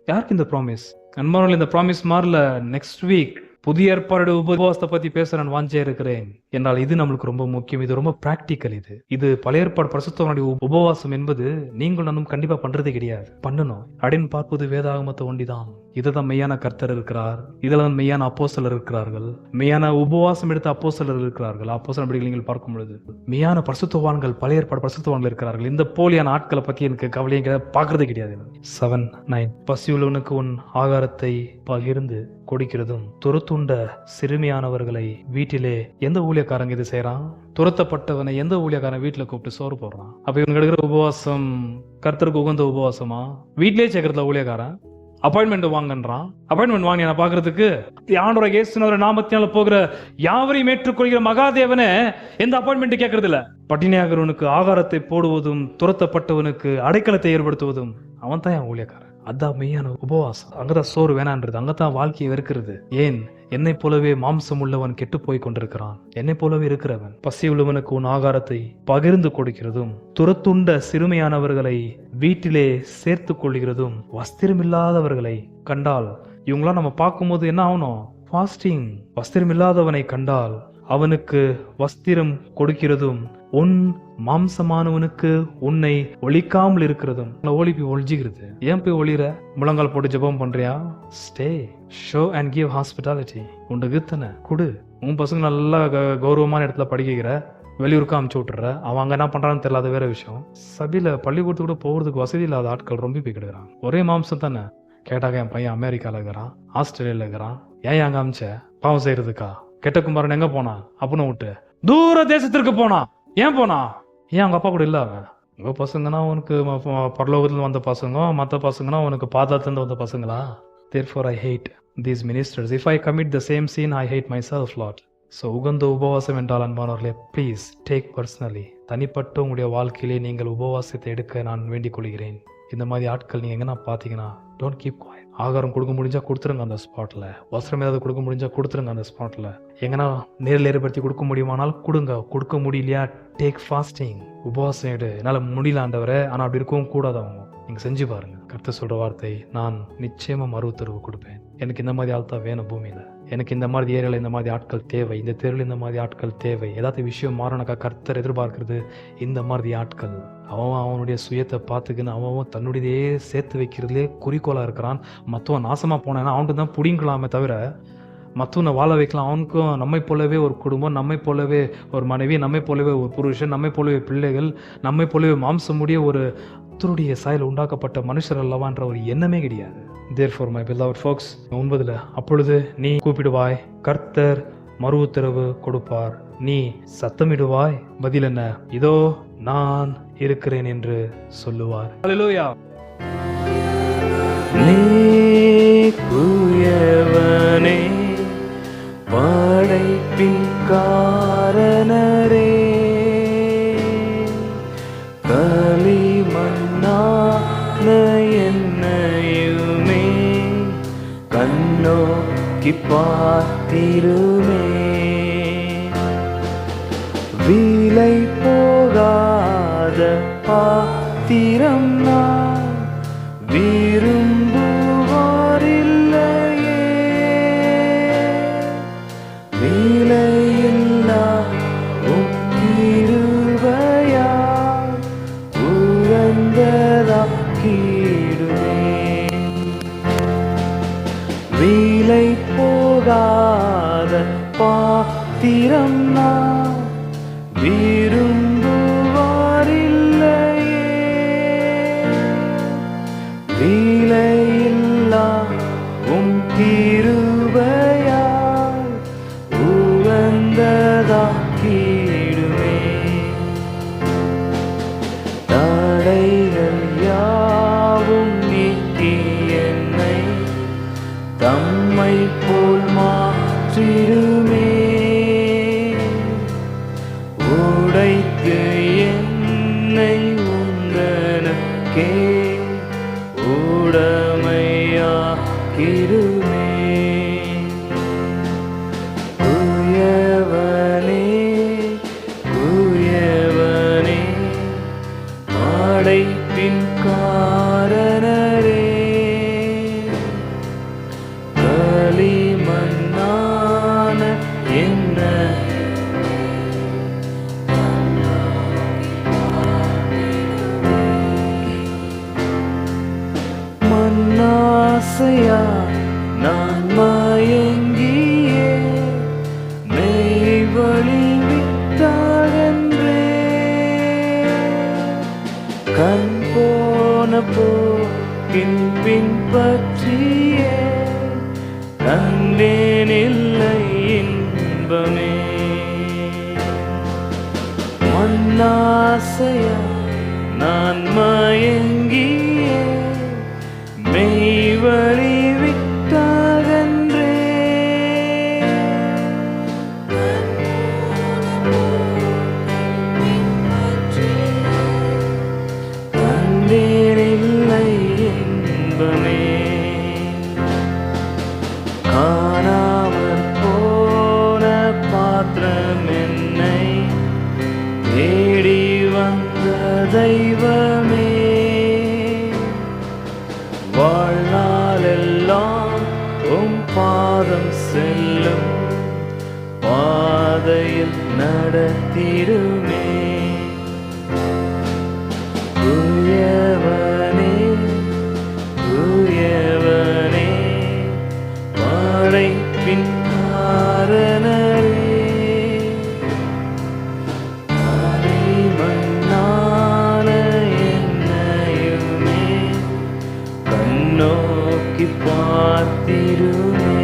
யாருக்கு இந்த ப்ராமிஸ்? அன்பானவர்களே, இந்த ப்ராமிஸ் மாறல. நெக்ஸ்ட் வீக் புதிய ஏற்பாடு உபவாசத்தை பத்தி பேச நான் வாஞ்சே இருக்கிறேன் என்றால் இது நம்மளுக்கு ரொம்ப முக்கியம். இது ரொம்ப பிராக்டிக்கல். இது பழைய ஏற்பாடு பரிசுத்தவானுடைய உபவாசம் என்பது நீங்கள் நானும் கண்டிப்பா பண்றதே கிடையாது. பண்ணணும். அப்படின்னு பார்ப்பது வேதாகமத்தை ஒண்டிதான். இதுதான் மெய்யான கர்த்தர் இருக்கிறார். இதெல்லாம் மெய்யான அப்போஸ்தலர் இருக்கிறார்கள். மெய்யான உபவாசம் எடுத்த அப்போஸ்தலர் இருக்கிறார்கள். அப்போஸ்தலர் படிகள் நீங்கள் பார்க்கும் பொழுது மெய்யான பரிசுத்தவான்கள், பழைய ஏற்பாடு பரிசுத்தவான்கள் இருக்கிறார்கள். இந்த போலியான ஆட்களை பத்தி எனக்கு கவலையை பார்க்கறதே கிடையாது. 7-9. பசியுள்ளவனுக்கு உன் ஆகாரத்தை பகிர்ந்து கொடுக்கிறதும் துரத்துண்ட சிறுமியானவர்களை வீட்டிலே. எந்த ஊழியக்காரங்க இது செய்யறான்? துரத்தப்பட்டவனை எந்த ஊழியக்காரன் வீட்டுல கூப்பிட்டு சோறு போடுறான்? அப்ப இவனுக்கு எடுக்கிற உபவாசம் கர்த்தருக்கு உகந்த உபவாசமா? வீட்லயே சேர்க்கறதுல ஊழியக்காரன் அப்பாயின்மெண்ட் வாங்கன்றான். அப்பாயின்மெண்ட் வாங்கி நான் பாக்குறதுக்கு ஆண்டவராகிய இயேசுவின் நாமத்தினால போகிற யாவரையும் ஏற்றுக்கொள்கிற மகாதேவனை எந்த அப்பாயின்மெண்ட் கேட்கறது இல்ல. பட்டினியாகிறவனுக்கு ஆகாரத்தை போடுவதும் துரத்தப்பட்டவனுக்கு அடைக்கலத்தை ஏற்படுத்துவதும் அவன் தான் என் ஊழியக்காரன். அதான் மெய்யான உபவாசம். அங்கதான் சோறு வேணான்றது, அங்கதான் வாழ்க்கையை வெறுக்கிறது. ஏன்? என்னை போலவே மாம்சம் உள்ளவன் கெட்டு போய் கொண்டிருக்கிறான். என்னை போலவே இருக்கிறவன். பசி உள்ளவனுக்கு உன் ஆகாரத்தை பகிர்ந்து கொடுக்கிறதும் துரத்துண்ட சிறுமையானவர்களை வீட்டிலே சேர்த்து கொள்கிறதும் வஸ்திரமில்லாதவர்களை கண்டால். இவங்களாம் நம்ம பார்க்கும் போது என்ன ஆகணும்? ஃபாஸ்டிங். வஸ்திரமில்லாதவனை கண்டால் அவனுக்கு வஸ்திரம் கொடுக்கிறதும் உன் மாம்சமானவனுக்கு உன்னை ஒழிக்காமல் இருக்கிறதும். ஓலி போய் ஒழிஞ்சுக்கிறது. ஏன் போய் ஒளிற? முழங்கால் போட்டு ஜெபம் பண்றியா? Stay, show and give hospitality. உனக்கு தானே கொடு. உன் பசங்க நல்லா கௌரவமான இடத்துல படிக்கிற, வெளியூருக்கு அமுச்சு விட்டுற. அவன் அங்க என்ன பண்றான்னு தெரியல, அது வேற விஷயம். சபையில பள்ளிக்கூடத்து கூட போறதுக்கு வசதி இல்லாத ஆட்கள் ரொம்ப போய் கிடக்குறாங்க. ஒரே மாம்சம் தானே. கேட்டாக்க என் பையன் அமெரிக்கால இருக்கிறான், ஆஸ்திரேலியால இருக்கிறான். ஏன் அங்க அமிச்ச? பாவம் செய்யறதுக்கா? கெட்ட குமாரன் எங்க போனா? அப்படின்னு விட்டு தூர தேசத்திற்கு போனா. ஏன் போனா? ஏன் அவங்க அப்பா கூட இல்ல? அவன் உங்க பசங்கன்னா உனக்கு பரலோகத்துல வந்த பசங்க, மற்ற பசங்கன்னா உனக்கு பாதாத்துல வந்த பசங்களா? Therefore I hate these ministers. If I commit the same sin, I hate myself, Lord. So உகந்த உபவாசம் என்றால் அன்பானவர்களே, ப்ளீஸ் டேக் பர்சனலி. தனிப்பட்ட உங்களுடைய வாழ்க்கையிலே நீங்கள் உபவாசத்தை எடுக்க நான் வேண்டிக் கொள்கிறேன். இந்த மாதிரி ஆட்கள் நீங்கள் எங்கன்னா பார்த்தீங்கன்னா, டோன்ட் கீப் குவாய்ட். ஆகாரம் கொடுக்க முடிஞ்சா கொடுத்துருங்க அந்த ஸ்பாட்டில். வஸ்திரம் ஏதாவது கொடுக்க முடிஞ்சா கொடுத்துருங்க அந்த ஸ்பாட்டில். எங்கன்னா நேரில் ஏற்படுத்தி கொடுக்க முடியுமானால் கொடுங்க. கொடுக்க முடியலையா, டேக் ஃபாஸ்டிங். உபவாசம் எடு. என்னால் முடியல ஆண்டவரே, ஆனால் அப்படி இருக்கவும் கூடாது. அவங்க நீங்கள் செஞ்சு பாருங்க. கர்த்தர் சொல்ற வார்த்தை, நான் நிச்சயமா மறுத்தரவு கொடுப்பேன். எனக்கு இந்த மாதிரி ஆள் தான் வேணும் பூமியில. எனக்கு இந்த மாதிரி ஏரியாவில் இந்த மாதிரி ஆட்கள் தேவை, இந்த தெருவில் இந்த மாதிரி ஆட்கள் தேவை. ஏதாவது விஷயம் மாறனாக்கா கர்த்தர் எதிர்பார்க்கிறது இந்த மாதிரி ஆட்கள். அவன் அவனுடைய சுயத்தை பார்த்துக்கின்னு அவன் தன்னுடையதையே சேர்த்து வைக்கிறதுலே குறிக்கோளாக இருக்கிறான். மற்றவன் நாசமாக போனான்னா அவனுக்கு தான் பிடிங்கலாமே தவிர மற்றவனை வாழ வைக்கலாம். அவனுக்கும் நம்மை போலவே ஒரு குடும்பம், நம்மை போலவே ஒரு மனைவி, நம்மை போலவே ஒரு புருஷன், நம்மை போலவே பிள்ளைகள், நம்மை போலவே மாம்சமுடைய ஒரு கர்த்தருடைய சாயல் உண்டாக்கப்பட்ட மனுஷர் அல்லவான்ற ஒரு எண்ணமே கிடையாது. Therefore my beloved folks, 9 அப்பொழுது நீ கூப்பிடுவாய், கர்த்தர் மறு உத்தரவு கொடுப்பார். நீ சத்தமிடுவாய், பதில் என்ன? இதோ நான் இருக்கிறேன் என்று சொல்லுவார். ஹல்லேலூயா. நீ குயவனே, படைப்பின் காரணரே, களிமண்ணான என்னையுமே கண்ணோக்கி பார்த்திருமே. விலை போகாத பாத்திரம் நான் விரும்புவாரில்லையே. விலையில்லா உம் கிருபையால் உகந்ததாக்கிடுமே. விலை போகாத பாத்திரம் நான் விரும்புவாரில்லையே. விலையில்லா உம் கிருபையால் உகந்ததாக்கிடுமே. தடைகள் யாவும் நீக்கி என்னை தம்மை போல் மாற்றிடுமே. உடைத்து என்னை உந்தனக்கே உடமையாக்கிடுமே. குயவனே, குயவனே, படைப்பின் காரணரே, களிமண்ணான என்ன மண்ணாசையா நான் மயங்கியே மெய் வழி விட்டாகன்றே. கண் போன போக்கின் பின்பற்றியே கண்டேன் இல்லை இன்பமே. மண்ணாசையா நான் மயங்கியே மெய் வழி விட்டாகன்றே. கண்டேனில்லை இன்பமே. காணாமற் போன பாத்திரம் என்னை தேடி வந்த தெய்வமே. வாழ்நாளெல்லாம் உம் பாதம் செல்லும் பாதை நடத்திடுமே. தூயவனே தூயவனே படைப்பின் காரணரே, மண்ணான என்னையுமே கண்ணோக்கி பார்த்திடுமே.